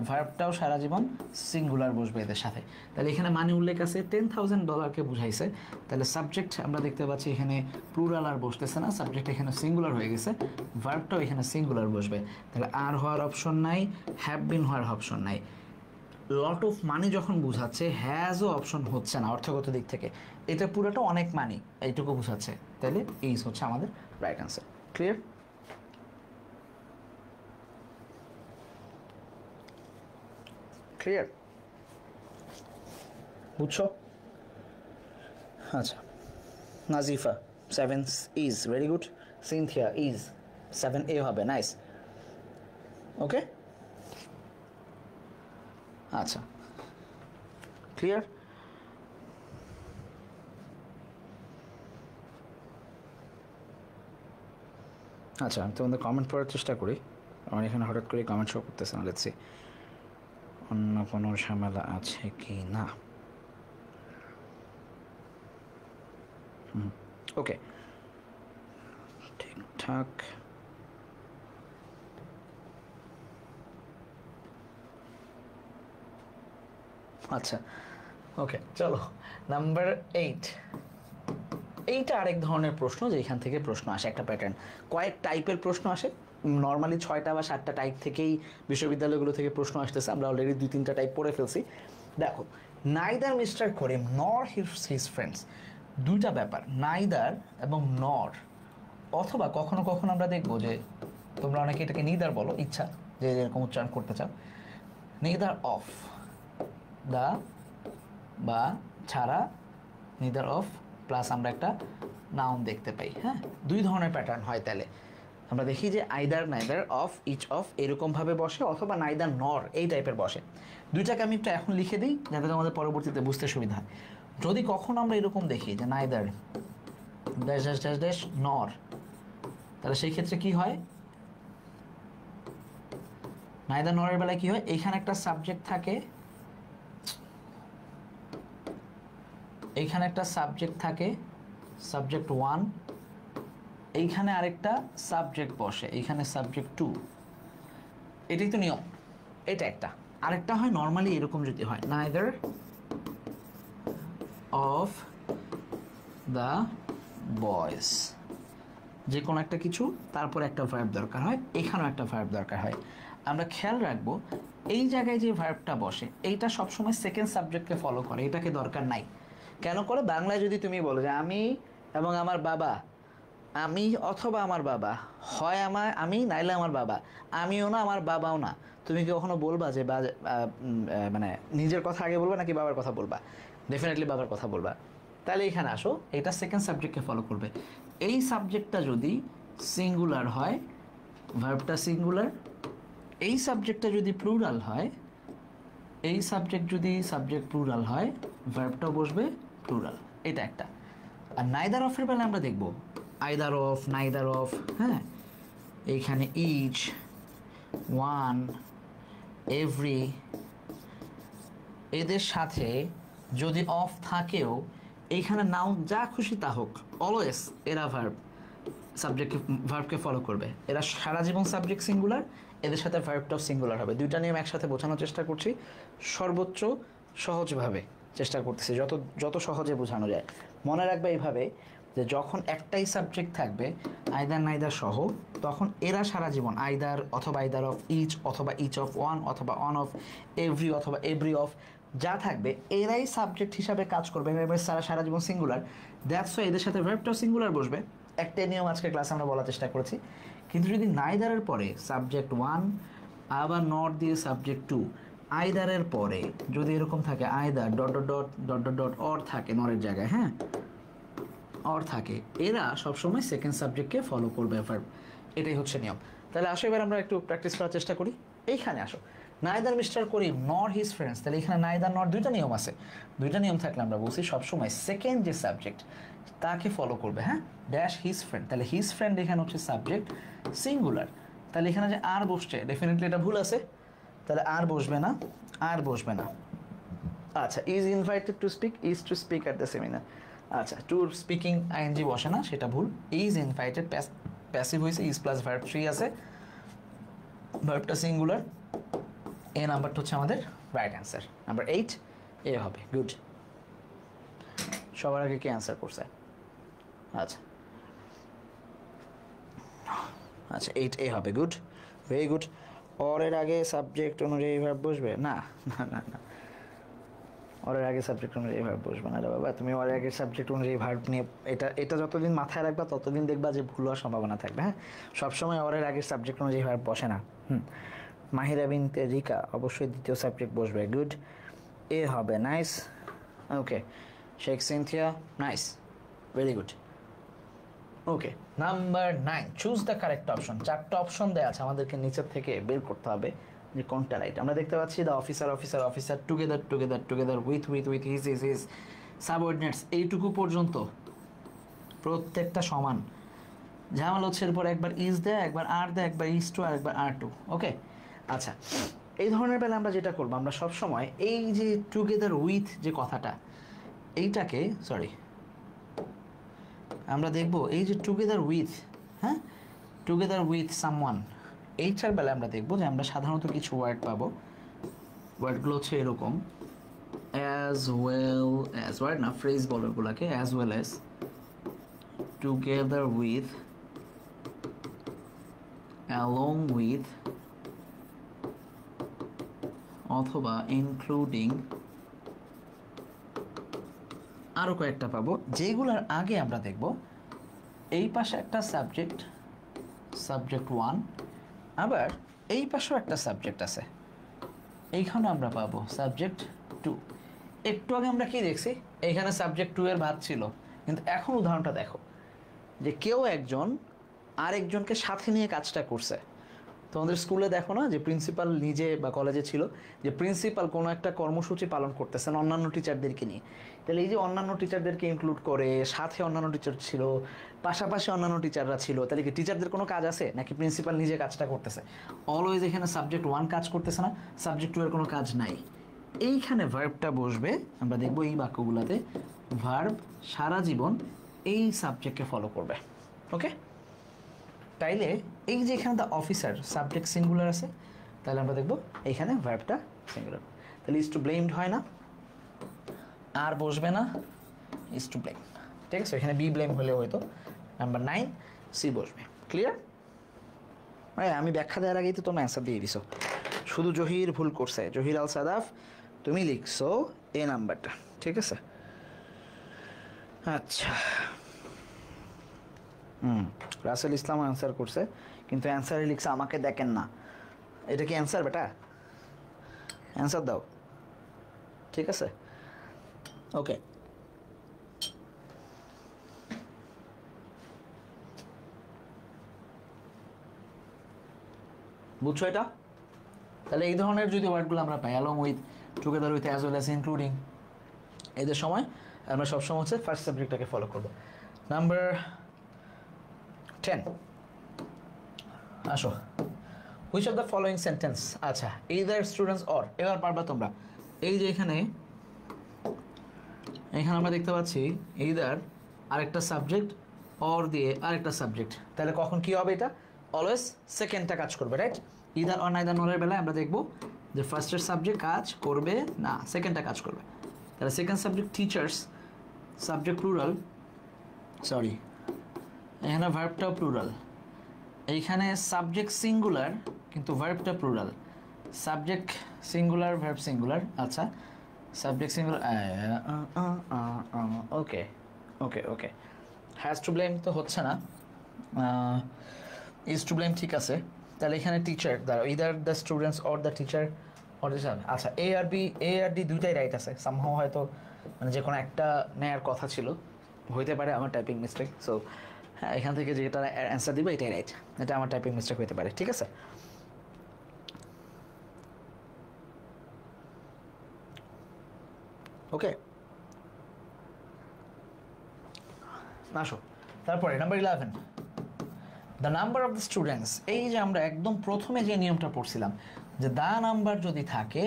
ভার্বটাও সারা জীবন সিঙ্গুলার বসবে এদের সাথে। তাহলে এখানে মানি উল্লেখ আছে, $10,000কে বুঝাইছে, তাহলে সাবজেক্ট আমরা দেখতে পাচ্ছি এখানে প্লুরাল আর বসতেছে না, সাবজেক্ট এখানে সিঙ্গুলার হয়ে গেছে, ভার্বটাও এখানে সিঙ্গুলার বসবে। তাহলে আর হওয়ার অপশন নাই, হ্যাভ বিন হওয়ার অপশন নাই। লট অফ মানি যখন বোঝাচ্ছে, হ্যাজও অপশন হচ্ছে না অর্থগত দিক থেকে, এটা পুরোটা অনেক মানি এইটুকু বোঝাচ্ছে। তাহলে এই হচ্ছে আমাদের রাইট অ্যান্সার। ক্লিয়ার? ক্লিয়ার? বুঝছো? আচ্ছা Nazifa 7 is very good, Sinthia is 7A হবে। Nice, okay. আচ্ছা ক্লিয়ার? আচ্ছা আমি তোমাদের কমেন্ট পড়ার চেষ্টা করি। আমার এখানে হঠাৎ করে কমেন্ট শো করতেছে না, লেটস সি অন্য কোনো ঝামেলা আছে কি না। ওকে ঠিকঠাক। আচ্ছা ওকে চলো নাম্বার 8। এইটা আরেক ধরনের প্রশ্ন, যে এখান থেকে প্রশ্ন আসে, একটা প্যাটার্ন, কয়েক টাইপের প্রশ্ন আসে। নর্মালি 6টা বা 7টা টাইপ থেকেই বিশ্ববিদ্যালয়গুলো থেকে প্রশ্ন আসতেছে, আমরা অলরেডি 2-3টা টাইপ পড়ে ফেলছি। দেখো, নাইদার মিস্টার করিম নর হিজ ফ্রেন্ডস, দুইটা ব্যাপার, নাইদার এবং নর, অথবা কখনো কখনো আমরা দেখবো যে তোমরা অনেকে এটাকে নিদার বলো, ইচ্ছা যে এরকম উচ্চারণ করতে চাও, নিদার অফ দা বা ছাড়া, নিদার অফ প্লাস আমরা একটা নাউন দেখতে পাই। হ্যাঁ, দুই ধরনের প্যাটার্ন হয়। তাহলে আমরা দেখি যে either, neither, of, each of এরকমভাবে বসে, অথবা নাইদার নর এই টাইপের বসে। দুইটাকে আমি একটু এখন লিখে দিই যাতে আমাদের পরবর্তীতে বুঝতে সুবিধা হয়। যদি কখনো আমরা এরকম দেখি যে neither dash dash dash dash নর, তাহলে সেই ক্ষেত্রে কি হয়, নাইদার নরের বেলায় কি হয়, এইখানে একটা সাবজেক্ট থাকে, এইখানে একটা সাবজেক্ট থাকে, সাবজেক্ট 1, এইখানে আরেকটা সাবজেক্ট বসে, এইখানে সাবজেক্ট 2। এটাই তো নিয়ম, এটা একটা। আরেকটা হয় নর্মালি এরকম যদি হয়, নাইদার অফ দ্য বয়েজ, যে কোনো একটা কিছু, তারপর একটা ভার্ব দরকার হয়, এখানেও একটা ভার্ব দরকার হয়। আমরা খেয়াল রাখবো এই জায়গায় যে ভার্বটা বসে এইটা সবসময় সেকেন্ড সাবজেক্টকে ফলো করে, এটাকে দরকার নাই। কেন করে? বাংলায় যদি তুমি বলো যে আমি এবং আমার বাবা, আমি অথবা আমার বাবা, হয় আমি নাইলে আমার বাবা, আমিও না আমার বাবাও না, তুমি কি কখনো বলবা যে মানে নিজের কথা আগে বলবা নাকি বাবার কথা বলবা? ডেফিনেটলি বাবার কথা বলবা। তাহলে এখানে আসো, এটা সেকেন্ড সাবজেক্টকে ফলো করবে। এই সাবজেক্টটা যদি সিঙ্গুলার হয়, ভার্বটা সিঙ্গুলার, এই সাবজেক্টটা যদি প্লুরাল হয়, এই সাবজেক্ট যদি সাবজেক্ট প্লুরাল হয়, ভার্বটাও বসবে প্লুরাল, এটা একটা। আর নাইদার অফের বেলা আমরা দেখব আইদার অফ, নাইদার অফ, হ্যাঁ, এইখানে ইচ, ওয়ান, এভরি, এদের সাথে যদি অফ থাকেও এইখানে নাউন যা খুশি তা হোক, অলওয়েজ এরা ভার্বকে ফলো করবে। এরা সারা জীবন সাবজেক্ট সিঙ্গুলার, এদের সাথে ভার্বটাও সিঙ্গুলার হবে। দুইটা নিয়ম একসাথে বোঝানোর চেষ্টা করছি, সর্বোচ্চ সহজভাবে চেষ্টা করতেছি, যত সহজে বোঝানো যায়। মনে রাখবে এইভাবে যে যখন একটাই সাবজেক্ট থাকবে আইদার নাইদার সহ, তখন এরা সারা জীবন আইদার অথবা আইদার অফ ইচ অথবা ইচ অফ ওয়ান অথবা অন অফ এভরি অথবা এভরি অফ যা থাকবে এরাই সাবজেক্ট হিসাবে কাজ করবে। সারা জীবন সিঙ্গুলার, দ্যাটস ওয়াই এদের সাথে ভার্বটাও সিঙ্গুলার বসবে। একটা নিয়ম আজকে ক্লাসে আমরা বলার চেষ্টা করেছি। কিন্তু যদি নাইদারের পরে সাবজেক্ট ওয়ান আবার নট দিয়ে সাবজেক্ট টু, আইদারের পরে যদি এরকম থাকে either dot dot dot dot dot dot or থাকে নরের জায়গায়, হ্যাঁ, অর থাকে, এরা সবসময় সেকেন্ড সাবজেক্টকে ফলো করবে ভার্ব। এটাই হচ্ছে নিয়ম। তাহলে আসো এবার আমরা একটু প্র্যাকটিস করার চেষ্টা করি। এইখানে আসো, নাইদার মিস্টার করিম নর হিজ ফ্রেন্ডস, তাহলে এখানে নাইদার নর দুইটা নিয়ম আছে। দুইটা নিয়ম থাকলে আমরা বলছি সবসময় সেকেন্ড যে সাবজেক্ট তাকে ফলো করবে, হ্যাঁ, ড্যাশ হিজ ফ্রেন্ড, তাহলে হিজ ফ্রেন্ড এখানে হচ্ছে সাবজেক্ট সিঙ্গুলার। তাহলে এখানে যে আর বসছে ডেফিনেটলি এটা ভুল আছে, তাহলে আর বসবে না, আর বসবে না। আচ্ছা, is invited to speak, is to speak at the seminar. আচ্ছা, টু স্পিকিং আইএনজি বসে না, সেটা ভুল। ইজ ইনভাইটেড প্যাসিভ হয়েছে, ইজ প্লাস ভার্ব 3 আছে, ভার্বটা সিঙ্গুলার। এ নাম্বারটা হচ্ছে আমাদের রাইট অ্যান্সার, নাম্বার 8 এ হবে। গুড, সবার আগে কি অ্যান্সার করছে? আচ্ছা আচ্ছা 8 এ হবে। Good, very good. অরের আগে সাবজেক্ট অনুযায়ী ভার্ব বসবে না? না না না, অরের আগে সাবজেক্ট অনুযায়ী ভার্ব বসবে না রে বাবা। তুমি অরের আগে সাবজেক্ট অনুযায়ী ভার্ব নিয়ে এটা যতদিন মাথায় রাখবা ততদিন দেখবা যে ভুল হওয়ার সম্ভাবনা থাকবে। হ্যাঁ, সবসময় অরের আগে সাবজেক্ট অনুযায়ী ভার্ব বসে না। মাহিরা বিনতে রিকা অবশ্যই দ্বিতীয় সাবজেক্ট বসবে। গুড, এ হবে। Nice, okay. Sheikh Sinthia, nice, very good. Okay, number 9, choose the correct option. 4টা অপশন দেওয়া আছে, আমাদেরকে নিচের থেকে বের করতে হবে যে কোনটা রাইট। আমরা দেখতে পাচ্ছি the officer officer officer, together together together, with with with, his his his, সাবঅর্ডিনেটস, এইটুকু পর্যন্ত প্রত্যেকটা সমান। ঝামেলা হচ্ছে এরপর একবার ইজ দেয়, একবার আর দেয়, একবার ইজ টু আর একবার আর টু। ওকে, আচ্ছা, এই ধরনের বেলা আমরা যেটা করবো, আমরা সবসময় এই যে টুগেদার উইথ যে কথাটা, এইটাকে আমরা দেখব এই যে টুগেদার উইথ, হ্যাঁ, টুগেদার উইথ সামওয়ান, এইটার বেলা আমরা দেখব যে আমরা সাধারণত কিছু ওয়ার্ড পাবো। ওয়ার্ডগুলো হচ্ছে এরকম, অ্যাজ ওয়েল অ্যাজ, ওয়ার্ড না ফ্রেজ বলো এগুলাকে, as well as, together with, along with, অথবা ইনক্লুডিং, আরও কয়েকটা পাবো যেগুলোর আগে আমরা দেখব এই পাশে একটা সাবজেক্ট, সাবজেক্ট 1, আবার এই পাশেও একটা সাবজেক্ট আছে, এইখানে আমরা পাবো সাবজেক্ট 2। একটু আগে আমরা কি দেখছি, এইখানে সাবজেক্ট 2 এর ভাত ছিল, কিন্তু এখন উদাহরণটা দেখো যে কেউ একজন আরেকজনকে সাথে নিয়ে কাজটা করছে। তোমাদের স্কুলে দেখো না যে প্রিন্সিপাল নিজে বা কলেজে ছিল যে প্রিন্সিপাল কোনো একটা কর্মসূচি পালন করতেছেন অন্যান্য টিচারদেরকে নিয়ে, তাহলে এই যে অন্যান্য টিচারদেরকে ইনক্লুড করে, সাথে অন্যান্য টিচার ছিল, পাশাপাশি অন্যান্য টিচাররা ছিল, তাহলে কি টিচারদের কোনো কাজ আছে নাকি প্রিন্সিপাল নিজে কাজটা করতেছে? অলওয়েজ এখানে সাবজেক্ট 1 কাজ করতেছে না, সাবজেক্ট 2 এর কোনো কাজ নাই। এইখানে ভার্বটা বসবে, আমরা দেখবো এই বাক্যগুলোতে ভার্ব সারা জীবন এই সাবজেক্টকে ফলো করবে। ওকে, তাইলে এই যে এখানে দ্য অফিসার সাবজেক্ট সিঙ্গুলার আছে, তাহলে আমরা দেখব এইখানে ভার্বটা সিঙ্গুলার, তাহলে ইজ টু ব্লেমড হয় না, আর বসবে না, ইজ টু ব্লেম। ঠিক আছে, এখানে বি ব্লেম হলে হয়তো। নাম্বার 9 সি বসবে। ক্লিয়ার? আমি ব্যাখ্যা দেওয়ার আগেই তো তোমরা অ্যান্সার দিয়ে দিছো, শুধু জহির ভুল করছে। জহির আল সাদাফ তুমি লিখছো এ নাম্বারটা, ঠিক আছে। আচ্ছা, রাসেল ইসলাম অ্যান্সার করছে, কিন্তু অ্যান্সারে লিখছে আমাকে দেখেন না। এটা কি অ্যান্সার বেটা? অ্যান্সার দাও, ঠিক আছে। ওকে, বুঝছো এটা? তাহলে এই ধরনের যদি ওয়ার্ডগুলো আমরা পাই along with, together with, as well as, including, এদের সময় আমরা সবসময় হচ্ছে ফার্স্ট সাবজেক্টটাকে ফলো করবো। নাম্বার 10 আসো, which of the following sentence, আচ্ছা এইদার স্টুডেন্টস অর, এবার পারবা তোমরা। এই যে এখানে আমরা দেখতে পাচ্ছি এইদার আরেকটা সাবজেক্ট, অর দিয়ে আরেকটা সাবজেক্ট, তাহলে কখন কি হবে? এটা অলওয়েজ সেকেন্ডটা কাজ করবে, রাইট? ইদার অর নাইদার নরের বেলায় আমরা দেখব যে ফার্স্টের সাবজেক্ট কাজ করবে না, সেকেন্ডটা কাজ করবে। তাহলে second subject teachers, subject plural, sorry এখানে ভার্বটাও প্লুরাল, এইখানে সাবজেক্ট সিঙ্গুলার কিন্তু ভার্বটা plural, subject singular verb singular, আচ্ছা subject singular, okay okay okay, has to blame তো হচ্ছে না, ইজ টু ব্লেম ঠিক আছে। তাহলে এখানে টিচার দ্বারা either the students or the teacher or the, আচ্ছা এ আর ডি দুইটাই রাইট আছে, সামহাও হয়তো মানে যে কোনো একটা নেয়ার কথা ছিল, হইতে পারে আমার টাইপিং মিস্টেক। সো হ্যাঁ, এখান থেকে যেটা অ্যান্সার দিবে এটাই রাইট, এটা আমার টাইপিং মিস্টেক হইতে পারে, ঠিক আছে। ওকে, আসো তারপরে number 11, the number of the students. এই যে আমরা একদম প্রথমে যে নিয়মটা পড়ছিলাম যে দা নাম্বার যদি থাকে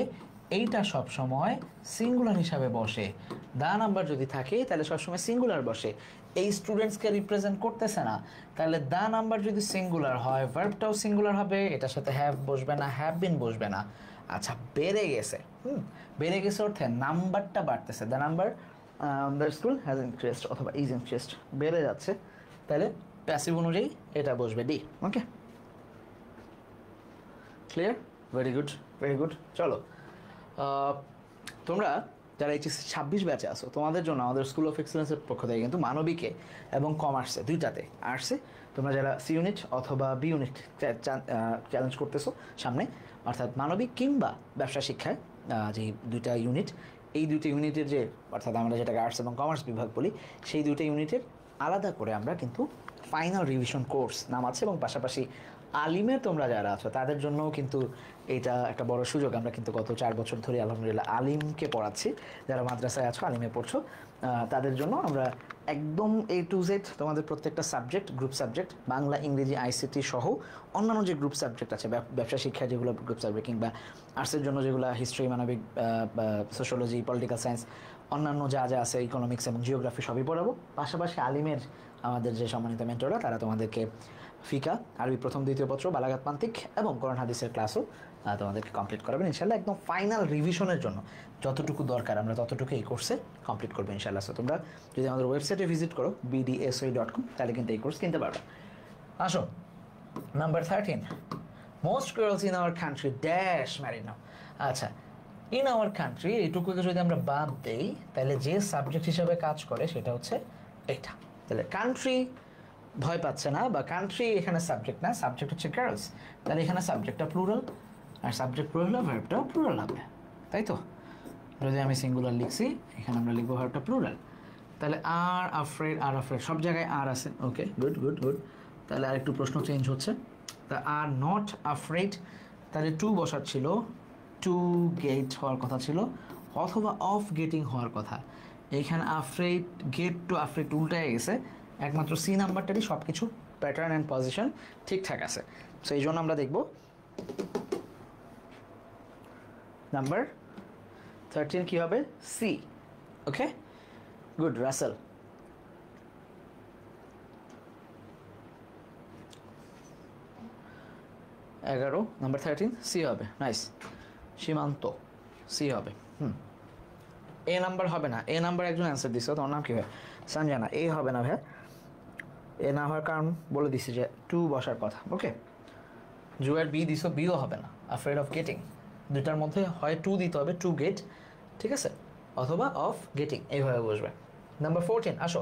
এইটা সবসময় সিঙ্গুলার হিসাবে বসে, দা নাম্বার যদি থাকে তাহলে সবসময় সিঙ্গুলার বসে, এই স্টুডেন্টসকে রিপ্রেজেন্ট করতেছে না, তাহলে দা নাম্বার যদি সিঙ্গুলার হয় ভার্বটাও সিঙ্গুলার হবে, এটার সাথে হ্যাভ বসবে না, হ্যাভ বিন বসবে না। আচ্ছা বেড়ে গেছে, বেড়ে গেছে অর্থে নাম্বারটা বাড়তেছে, the number the school has increased অথবা ইজ ইনক্রিজড, বেড়ে যাচ্ছে, তাহলে প্যাসিভ অনুযায়ী এটা বসবে D. Okay, clear, very good very good. চলো তোমরা যারা এইচএসসি 26 ব্যাচে আসো, তোমাদের জন্য আমাদের স্কুল অফ এক্সেলেন্সের পক্ষ থেকে কিন্তু মানবিকে এবং কমার্সে দুইটাতে, আর্টসে তোমরা যারা সি ইউনিট অথবা বি ইউনিট চ্যালেঞ্জ করতেছো সামনে, অর্থাৎ মানবিক কিংবা ব্যবসা শিক্ষায় যে দুইটা ইউনিট, এই দুইটা ইউনিটের যে অর্থাৎ আমরা যেটাকে আর্টস এবং কমার্স বিভাগ বলি, সেই দুইটা ইউনিটের আলাদা করে আমরা কিন্তু ফাইনাল রিভিশন কোর্স নামাচ্ছে, এবং পাশাপাশি আলিমের তোমরা যারা আছো তাদের জন্যও কিন্তু এটা একটা বড় সুযোগ। আমরা কিন্তু গত 4 বছর ধরে আলহামদুলিল্লাহ আলিমকে পড়াচ্ছি, যারা মাদ্রাসায় আছো আলিমে পড়ছো তাদের জন্য আমরা একদম A to Z তোমাদের প্রত্যেকটা সাবজেক্ট, গ্রুপ সাবজেক্ট, বাংলা ইংরেজি আইসিটি সহ অন্যান্য যে গ্রুপ সাবজেক্ট আছে, ব্যবসা শিক্ষা যেগুলো গ্রুপ সাবজেক্ট, কিংবা আর্টসের জন্য যেগুলো হিস্ট্রি, মানবিক, সোশ্যোলজি, পলিটিক্যাল সায়েন্স, অন্যান্য যা যা আছে ইকোনমিক্স এবং জিওগ্রাফি সবই পড়াবো। পাশাপাশি আলিমের আমাদের যে সম্মানিত মেন্টররা তারা তোমাদেরকে ফিকা, আরবি প্রথম দ্বিতীয় পত্র, বালাগাত মান্তিক এবং কোরআন হাদিসের ক্লাসও তোমাদেরকে কমপ্লিট করাবেন ইনশাল্লাহ। একদম ফাইনাল রিভিশনের জন্য যতটুকু দরকার আমরা ততটুকু এই কোর্সে কমপ্লিট করবো ইনশাল্লাহ। সো তোমরা যদি আমাদের ওয়েবসাইটে ভিজিট করো bdsoi.com তাহলে কিন্তু এই কোর্স কিনতে পারবে। আসো number 13, most girls in our country dash married now. আচ্ছা, ইন আওয়ার কান্ট্রি এইটুকুকে যদি আমরা বাদ দেই তাহলে যে সাবজেক্ট হিসাবে কাজ করে সেটা হচ্ছে এটা। তাহলে কান্ট্রি ভয় পাচ্ছে না, বা কান্ট্রি এখানে সাবজেক্ট না, সাবজেক্ট হচ্ছে গার্লস, তাহলে এখানে সাবজেক্টটা প্লুরাল, আর সাবজেক্ট প্লুরাল ভার্বটাও প্লুরাল হবে, তাই তো? যদি আমি সিঙ্গুলার লিখছি এখানে আমরা লিখবো ভার্বটা প্লুরাল। তাহলে আর আফ্রেড, আর আফ্রেড সব জায়গায় আর আছে, ওকে গুড গুড গুড। তাহলে আর একটু প্রশ্ন চেঞ্জ হচ্ছে, তা আর নট আফ্রেড, তাহলে টু বসার ছিল, টু গেট হওয়ার কথা ছিল, অথবা অফ গেটিং হওয়ার কথা। এইখানে আফ্রেড, গেট টু আফ্রেড উল্টায় গেছে, একমাত্র সি নাম্বারটারই সব কিছু প্যাটার্ন অ্যান্ড পজিশন ঠিকঠাক আছে। সো এই জন্য আমরা দেখব নাম্বার 13 কী হবে, C. Okay good, Rasel. Number 13 C হবে, নাইস। সীমান্ত সি হবে। এ নাম্বার হবে না, এ নাম্বার একজন অ্যান্সার দিচ্ছে, তোমার নাম কী হয়? সঞ্জানা। এ হবে না ভাই, এ না হওয়ার কারণ বলে দিছি যে টু বসার কথা। ওকে, জুয়ের বি দিছো, বিও হবে না, আফ্রেড অফ গেটিং, দুটার মধ্যে হয় টু দিতে হবে, টু গেট, ঠিক আছে, অথবা অফ গেটিং, এইভাবে বসবে। নাম্বার 14 আসো,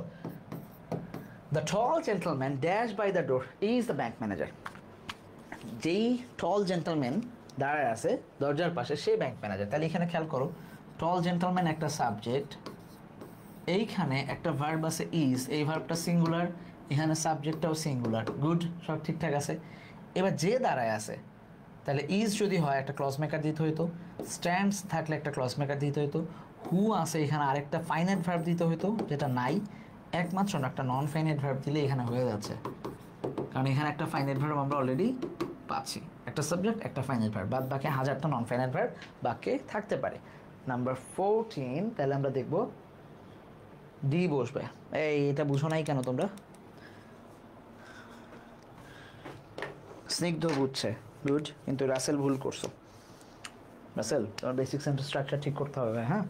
the tall gentleman dash by the door is the bank manager. যেই টল জেন্টলম্যান দাঁড়ায় আছে দরজার পাশে সে ব্যাংক ম্যানেজার। তাহলে এখানে খেয়াল করো, টল জেন্টলম্যান একটা সাবজেক্ট, এইখানে একটা ভার্ব আছে ইজ, এই ভার্বটা সিঙ্গুলার, এখানে সাবজেক্টটাও সিঙ্গুলার, গুড, সব ঠিকঠাক আছে। এবার যে দাঁড়ায় আছে তাহলে ইজ যদি হয় একটা ক্লজ মেকার দিতে হইতো, স্ট্যান্ডস থাকলে একটা ক্লজ মেকার দিতে হইতো, হু আছে এখানে আরেকটা ফাইনাইট ভার্ব দিতে হইতো, যেটা নাই, একমাত্র একটা নন ফাইনাইট ভার্ব দিলে এখানে হয়ে যাচ্ছে, কারণ এখানে একটা ফাইনাইট ভার্ব আমরা অলরেডি পাচ্ছি, একটা সাবজেক্ট একটা ফাইনাইট ভার্ব, বাদ বাকি হাজারটা নন ফাইনাইট ভার্ব বাক্যে থাকতে পারে। নাম্বার 14, তাহলে আমরা দেখব ডি বসবে। এটা বুঝো নাই কেন তোমরা? স্নিগ্ধ বুঝছে, গুড, কিন্তু রাসেল ভুল করছো। রাসেল, তোমার বেসিক সেন্টেন্স স্ট্রাকচার ঠিক করতে হবে। হ্যাঁ,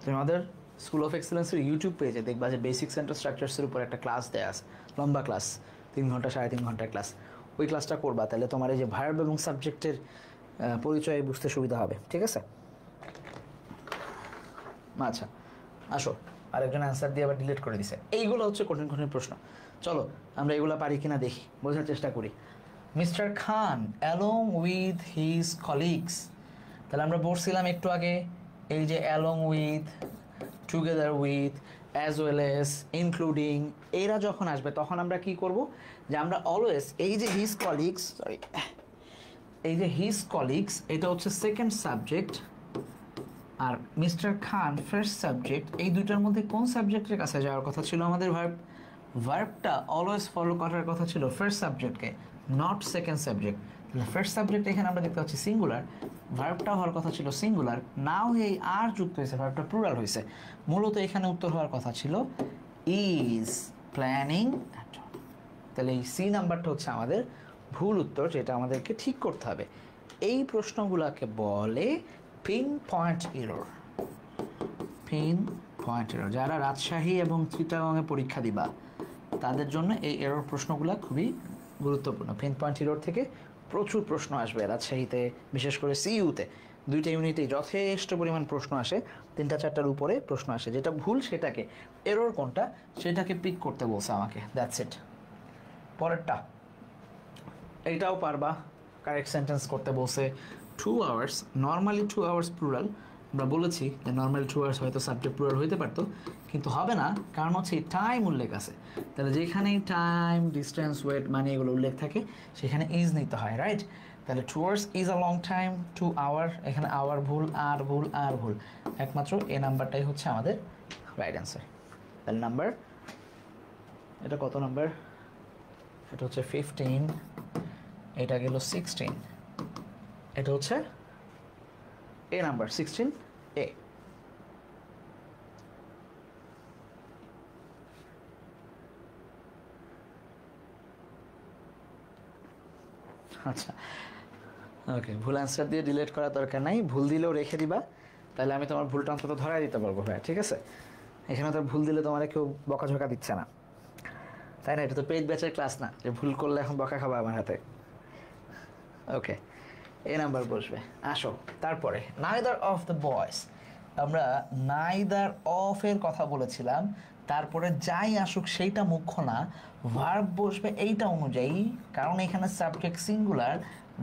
তুমি আমাদের স্কুল অফ এক্সেলেন্সের ইউটিউব পেজে দেখবা যে বেসিক সেন্টেন্স স্ট্রাকচারসের উপর একটা ক্লাস দেওয়া আছে, লম্বা ক্লাস, 3 ঘন্টা 3.5 ঘন্টার ক্লাস। ওই ক্লাসটা করবা, তাহলে তোমার এই যে ভার্ব এবং সাবজেক্টের পরিচয় বুঝতে সুবিধা হবে, ঠিক আছে? আচ্ছা, আসো, আরেকজন অ্যান্সার দিয়ে আবার ডিলিট করে দিছে। এইগুলো হচ্ছে কঠিন কঠিন প্রশ্ন। চলো আমরা এগুলো পারি কিনা দেখি, বোঝার চেষ্টা করি। Mister Khan along with his colleagues, তাহলে আমরা বলছিলাম একটু আগে এই যে along with, together with, as well as, including, এরা যখন আসবে তখন আমরা কি করব, যে আমরা অলওয়েজ এই যে হিজ কলিগস, সরি, এই যে হিজ কলিগস এটা হচ্ছে সেকেন্ড সাবজেক্ট, আর মিস্টার খান ফার্স্ট সাবজেক্ট। এই দুইটার মধ্যে কোন সাবজেক্টের কাছে যাওয়ার কথা ছিল আমাদের? ভার্বটা অলওয়েজ ফলো করার কথা ছিল ফার্স্ট সাবজেক্টকে, নট সেকেন্ড সাবজেক্ট। তাহলে ফার্স্ট সাবজেক্ট এখানে আমরা দেখতে পাচ্ছি সিঙ্গুলার, ভার্বটা হওয়ার কথা ছিল সিঙ্গুলার, নাও এই আর যুক্ত হয়েছে, ভার্বটা প্লুরাল হয়েছে। মূলত এখানে উত্তর হওয়ার কথা ছিল ইজ প্ল্যানিং। তাহলে এই সি নাম্বারটা হচ্ছে আমাদের ভুল উত্তর, যেটা আমাদেরকে ঠিক করতে হবে। এই প্রশ্নগুলোকে বলে pin point error. Pin point error, যারা রাজশাহী এবং চিটাগংয়ে পরীক্ষা দিবা তাদের জন্য এই এরর প্রশ্নগুলো খুবই গুরুত্বপূর্ণ। পিন পয়েন্ট এরর থেকে প্রচুর প্রশ্ন আসবে রাজশাহীতে, বিশেষ করে সিইউতে। 2টা ইউনিটেই যথেষ্ট পরিমাণ প্রশ্ন আসে, 3-4টার উপরে প্রশ্ন আসে। যেটা ভুল সেটাকে, এরর কোনটা সেটাকে পিক করতে বলছে আমাকে, দ্যাটস ইট। পরেরটা এইটাও পারবা, কারেক্ট সেন্টেন্স করতে বলছে। 2 hours, নর্মালি 2 hours প্লুরাল। আমরা বলেছি যে নর্মালি 2 hours হয়তো সাবজেক্ট প্লুরাল হইতে পারতো, কিন্তু হবে না, কারণ হচ্ছে টাইম উল্লেখ আছে। তাহলে যেখানেই টাইম, ডিস্টেন্স, ওয়েট মানে এগুলো উল্লেখ থাকে সেখানে ইজ নিতে হয়, রাইট? তাহলে 2 hours is a long time, 2 hour, এখানে আওয়ার ভুল, আর ভুল, আর ভুল, একমাত্র এ নাম্বারটাই হচ্ছে আমাদের রাইট অ্যান্সার। তাহলে নাম্বার, এটা কত নাম্বার? এটা হচ্ছে 15, এটা গেল 16, এটা হচ্ছে এ নাম্বার 16 এ। আচ্ছা, ওকে, ভুল অ্যান্সার দিয়ে ডিলিট করার দরকার নাই, ভুল দিলেও রেখে দিবা, তাহলে আমি তোমার ভুলটা অন্তত ধরাই দিতে পারবো। হ্যাঁ, ঠিক আছে, এখানে তো ভুল দিলে তোমার কেউ বকাঝকা দিচ্ছে না, তাই না? এটা তো পেইড ব্যাচের ক্লাস না যে ভুল করলে এখন বকা খাবা আমার হাতে। ওকে, এ নাম্বার বসবে। আসো, তারপরে নাইদার অফ দ্য বয়েজ, আমরা নাইদার অফ এর কথা বলেছিলাম, তারপরে যাই আসুক সেইটা মুখ্য না, ভার্ব বসবে এইটা অনুযায়ী, কারণ এখানে সাবজেক্ট সিঙ্গুলার,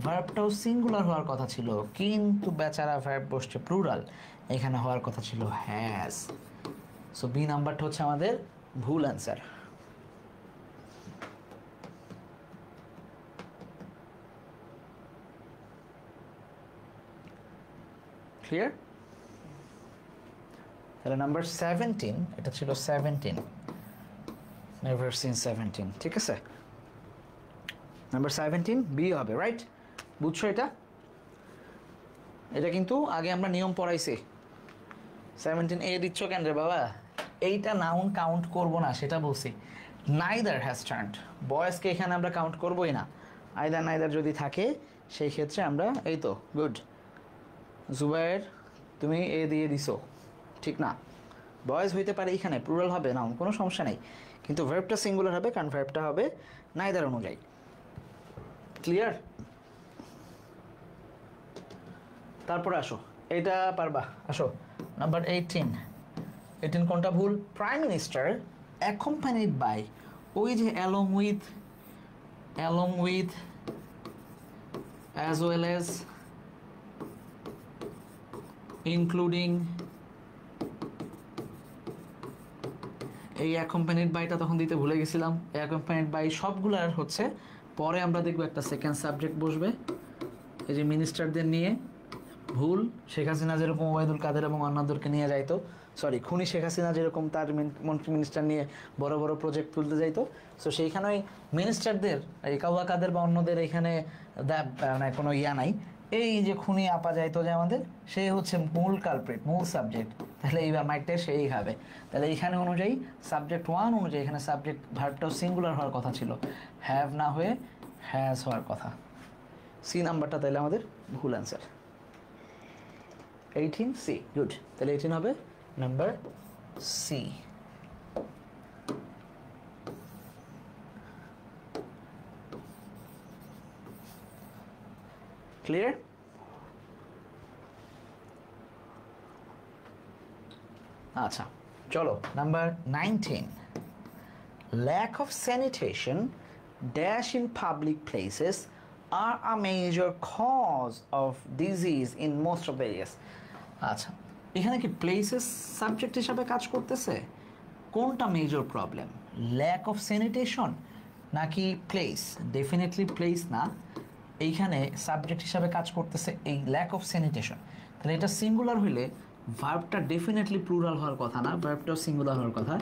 ভার্বটাও সিঙ্গুলার হওয়ার কথা ছিল, কিন্তু বেচারা ভার্ব বসছে প্লুরাল, এখানে হওয়ার কথা ছিল হ্যাজ। সো বি নাম্বারটা হচ্ছে আমাদের ভুল অ্যান্সার। ক্লিয়ার? তাহলে নাম্বার 17, এটা ছিল 17, নেভার সিন 17, ঠিক আছে? নাম্বার 17 বি হবে, রাইট? বুঝছো এটা? এটা কিন্তু আগে আমরা নিয়ম পড়াইছি। 17 এ দিচ্ছ কেন রে বাবা? এইটা নাউন কাউন্ট করব না সেটা বলছি। নাইদার হ্যাজ টার্নড, বয়েজকে এখানে আমরা কাউন্ট করবোই না। আইদার নাইদার যদি থাকে সেই ক্ষেত্রে আমরা, এই তো গুড জুবাইর, তুমি এ দিয়ে দিছো, ঠিক না? বয়েজ হইতে পারে এখানে, প্লুরাল হবে নাউন, কোনো সমস্যা নেই, কিন্তু ভার্বটা সিঙ্গুলার হবে, কারণ ভার্বটা হবে নাইদার অনুযায়ী। ক্লিয়ার? তারপরে আসো, এটা পারবা, আসো নাম্বার 18 কোনটা ভুল? প্রাইম মিনিস্টার অ্যাকম্পানিড বাই, ওই যে along with as well as, including, এই অ্যাকম্পানিড বাইটা তখন দিতে ভুলে গেছিলাম। অ্যাকম্পানিড বাই সবগুলার হচ্ছে পরে আমরা দেখবো একটা সেকেন্ড সাবজেক্ট বসবে, এই যে মিনিস্টারদের নিয়ে ভুল, শেখ হাসিনা যেরকম ওবায়দুল কাদের এবং অন্যদেরকে নিয়ে যাইতো, সরি খুনি শেখ হাসিনা যেরকম তার মন্ত্রী মিনিস্টার নিয়ে বড় বড় প্রজেক্ট তুলতে যাইতো, সো সেইখানে ওই মিনিস্টারদের এই কাউয়া কাদের বা অন্যদের এখানে মানে কোনো ইয়া নাই। এই যে খুনি আপা যাইতো যে আমাদের, সে হচ্ছে মূল কালপ্রিট, মূল সাবজেক্ট। তাহলে এইবার মাইকটা সেই খাবে। তাহলে এইখানে অনুযায়ী সাবজেক্ট 1 অনুযায়ী এখানে সাবজেক্ট ভার্বটাও সিঙ্গুলার হওয়ার কথা ছিল, হ্যাভ না হয়ে হ্যাজ হওয়ার কথা। সি নাম্বারটা তাহলে আমাদের ভুল অ্যান্সার। 18C, good. তাহলে 18 হবে নাম্বার সি। ক্লিয়ার? আচ্ছা চলো number 19, lack of sanitation dash in public places are a major cause of disease in most of the areas. আচ্ছা এখানে কি প্লেসেস সাবজেক্ট হিসাবে কাজ করতেছে? কোনটা major problem, lack of sanitation নাকি প্লেস? ডেফিনেটলি প্লেস না, এইখানে সাবজেক্ট হিসাবে কাজ করতেছে এই ল্যাক অফ স্যানিটেশন। তাহলে এটা সিঙ্গুলার হইলে ভার্বটা ডেফিনেটলি প্লুরাল হওয়ার কথা না, ভার্বটাও সিঙ্গুলার হওয়ার কথা,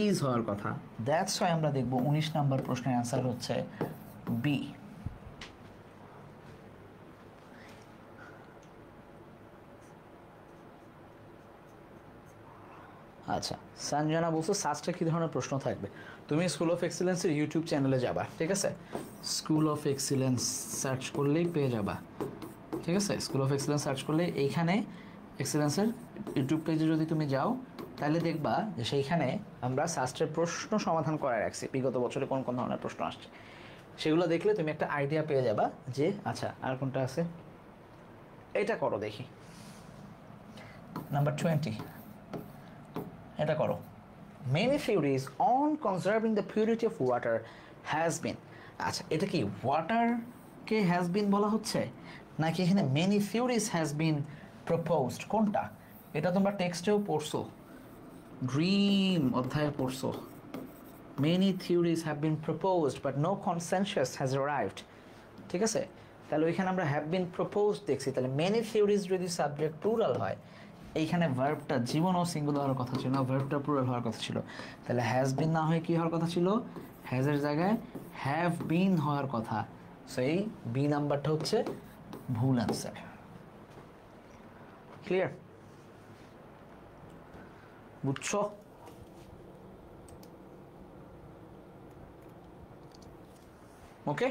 ইজ হওয়ার কথা। দ্যাটস ওয়াই আমরা দেখব 19 নম্বর প্রশ্নের অ্যান্সার হচ্ছে বি। আচ্ছা সঞ্জনা বলছো সাস্টে কী ধরনের প্রশ্ন থাকবে? তুমি স্কুল অফ এক্সিলেন্সের ইউটিউব চ্যানেলে যাবা, ঠিক আছে? স্কুল অফ এক্সিলেন্স সার্চ করলেই পেয়ে যাবা, ঠিক আছে? স্কুল অফ এক্সিলেন্স সার্চ করলে এইখানে এক্সিলেন্সের ইউটিউব পেজে যদি তুমি যাও তাহলে দেখবা যে সেইখানে আমরা সাস্টের প্রশ্ন সমাধান করে রাখছি, বিগত বছরে কোন কোন ধরনের প্রশ্ন আসছে সেগুলো দেখলে তুমি একটা আইডিয়া পেয়ে যাবা যে আচ্ছা আর কোনটা আছে, এটা করো দেখি। নাম্বার 20, এটা করো। Many theories on conserving the purity of water has been, আচ্ছা এটা কি ওয়াটারকে হ্যাজ বিন বলা হচ্ছে নাকি এখানে many theories has been proposed? কোনটা? এটা তোমরা টেক্সটেও পড়ছো, ড্রিম অধ্যায়ে পড়ছো। Many theories have been proposed but no consensus has arrived, ঠিক আছে? তাহলে ওইখানে আমরা হ্যাভ বিন প্রপোজড দেখছি, তাহলে মেনি থিওরিজ যদি সাবজেক্ট প্লুরাল হয়, এইখানে ভার্বটা জীবনও সিঙ্গুলার হওয়ার কথা ছিল না, ভার্বটা প্লুরাল হওয়ার কথা ছিল। তাহলে হ্যাজ বিন না হয়ে কী হওয়ার কথা ছিল? হ্যাজের জায়গায় হ্যাভ বিন হওয়ার কথা। সো এই বি নাম্বারটা হচ্ছে ভুল অ্যান্সার। ক্লিয়ার? বুঝছো? ওকে,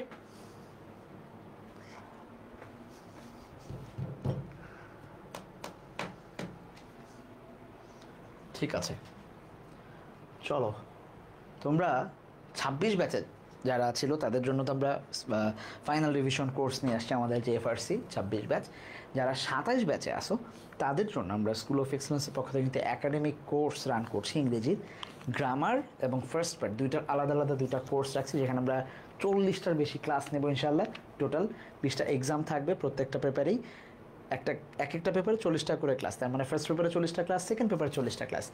ঠিক আছে। চলো তোমরা 26 ব্যাচের যারা ছিল তাদের জন্য তো আমরা ফাইনাল রিভিশন কোর্স নিয়ে আসছি, আমাদের যে এফআরসি 26 ব্যাচ। যারা 27 ব্যাচে আসো তাদের জন্য আমরা স্কুল অফ এক্সেলেন্সের পক্ষ থেকে কিন্তু একাডেমিক কোর্স রান করছি, ইংরেজির গ্রামার এবং ফার্স্ট পার্ট দুইটার আলাদা আলাদা দুইটা কোর্স রাখছি, যেখানে আমরা 40টার বেশি ক্লাস নেব ইনশাল্লাহ। টোটাল 20টা এক্সাম থাকবে প্রত্যেকটা পেপারেই, এক একটা পেপারে 40টা করে ক্লাস, তার মানে ফার্স্ট পেপারে 40টা ক্লাস, সেকেন্ড পেপারে 40টা ক্লাস।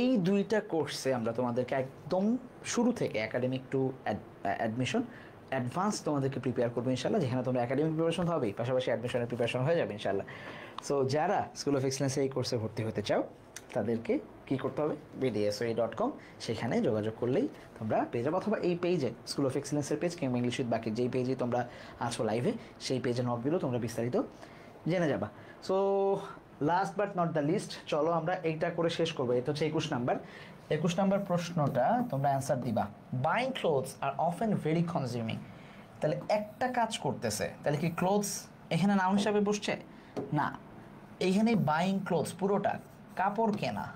এই দুইটা কোর্সে আমরা তোমাদেরকে একদম শুরু থেকে একাডেমিক টু অ্যাডমিশন অ্যাডভান্স তোমাদেরকে প্রিপেয়ার করবো ইনশাল্লাহ, যেখানে তোমরা একাডেমিক প্রিপারেশন হবেই, পাশাপাশি অ্যাডমিশনের প্রিপারেশন হয়ে যাবে ইনশাল্লাহ। সো যারা স্কুল অফ এক্সেলেন্সে এই কোর্সে ভর্তি হতে চাও তাদেরকে কী করতে হবে? bdsoi.com, সেখানে যোগাযোগ করলেই তোমরা পেয়ে যাবো, অথবা এই পেজে স্কুল অফ এক্সেলেন্সের পেজ কিংবা ইংলিশ উইথ বাকি যেই পেজে তোমরা আছো লাইভে, সেই পেজে নক দিলেও তোমরা বিস্তারিত জেনে যাবা। So last but not the least, চলো আমরা এইটা করে শেষ করবো। এটা হচ্ছে 21 নাম্বার। 21 নাম্বার প্রশ্নটা তোমরা অ্যান্সার দিবা। Buying clothes are often very consuming. তাহলে একটা কাজ করতেছে, তাহলে কি ক্লোথস এখানে নাউন হিসাবে বসছে? না, এইখানে বাইং ক্লোথস পুরোটা কাপড় কেনা,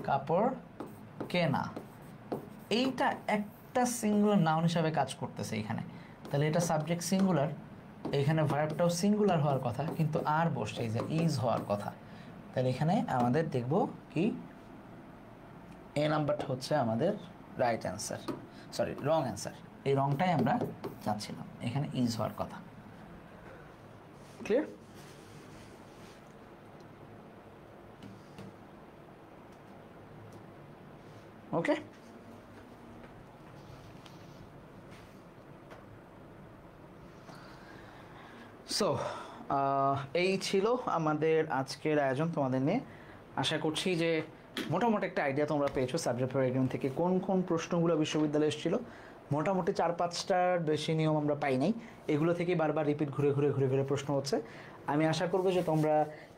কাপড় কেনা, এইটা একটা সিঙ্গুলার নাউন হিসাবে কাজ করতেছে এখানে। তাহলে এটা সাবজেক্ট সিঙ্গুলার, এখানে ভার্বটাও সিঙ্গুলার হওয়ার কথা, কিন্তু আর বসছে এই যে ইজ হওয়ার কথা। তাহলে এখানে আমাদের দেখব কি এ নাম্বারটা হচ্ছে আমাদের right answer, sorry wrong answer. এই রংটাই আমরা চাচ্ছিলাম, এখানে ইজ হওয়ার কথা। ক্লিয়ার? ওকে, সো এই ছিল আমাদের আজকের আয়োজন তোমাদের নিয়ে। আশা করছি যে মোটামুটি একটা আইডিয়া তোমরা পেয়েছো সাবজেক্ট প্যারাডিগ্রাম থেকে কোন কোন প্রশ্নগুলো বিশ্ববিদ্যালয়ে এসেছিলো। মোটামুটি 4-5টার বেশি নিয়ম আমরা পাই নাই, এগুলো থেকেই বারবার রিপিট ঘুরে ঘুরে ঘুরে ঘুরে প্রশ্ন হচ্ছে। আমি আশা করবো যে তোমরা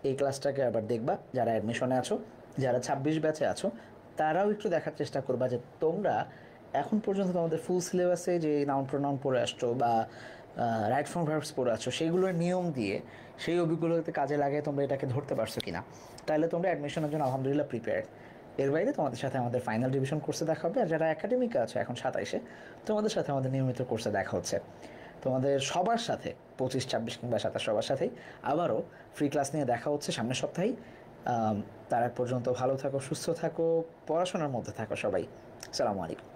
এই ক্লাসটাকে আবার দেখবা, যারা অ্যাডমিশনে আছো, যারা 26 ব্যাচে আছো, তারাও একটু দেখার চেষ্টা করবা যে তোমরা এখন পর্যন্ত তোমাদের ফুল সিলেবাসে যে নাউন প্রোনাউন পড়ে আসছো বা রাইট ফর্ম ভার্বস পড়ে আসছো, সেইগুলোর নিয়ম দিয়ে সেই অভিজ্ঞতাকে কাজে লাগিয়ে তোমরা এটাকে ধরতে পারছো কিনা। তাহলে তোমরা অ্যাডমিশনের জন্য আলহামদুলিল্লাহ প্রিপেয়ার্ড। এর বাইরে তোমাদের সাথে আমাদের ফাইনাল রিভিশন কোর্সে দেখা হবে, আর যারা একাডেমিকে আছে এখন 27-এ, তোমাদের সাথে আমাদের নিয়মিত কোর্সে দেখা হচ্ছে। তোমাদের সবার সাথে 25, 26 কিংবা 27 সবার সাথেই আবারও ফ্রি ক্লাস নিয়ে দেখা হচ্ছে সামনের সপ্তাহেই। তার আগ পর্যন্ত ভালো থাকো, সুস্থ থাকো, পড়াশোনার মধ্যে থাকো সবাই। আসসালামু আলাইকুম।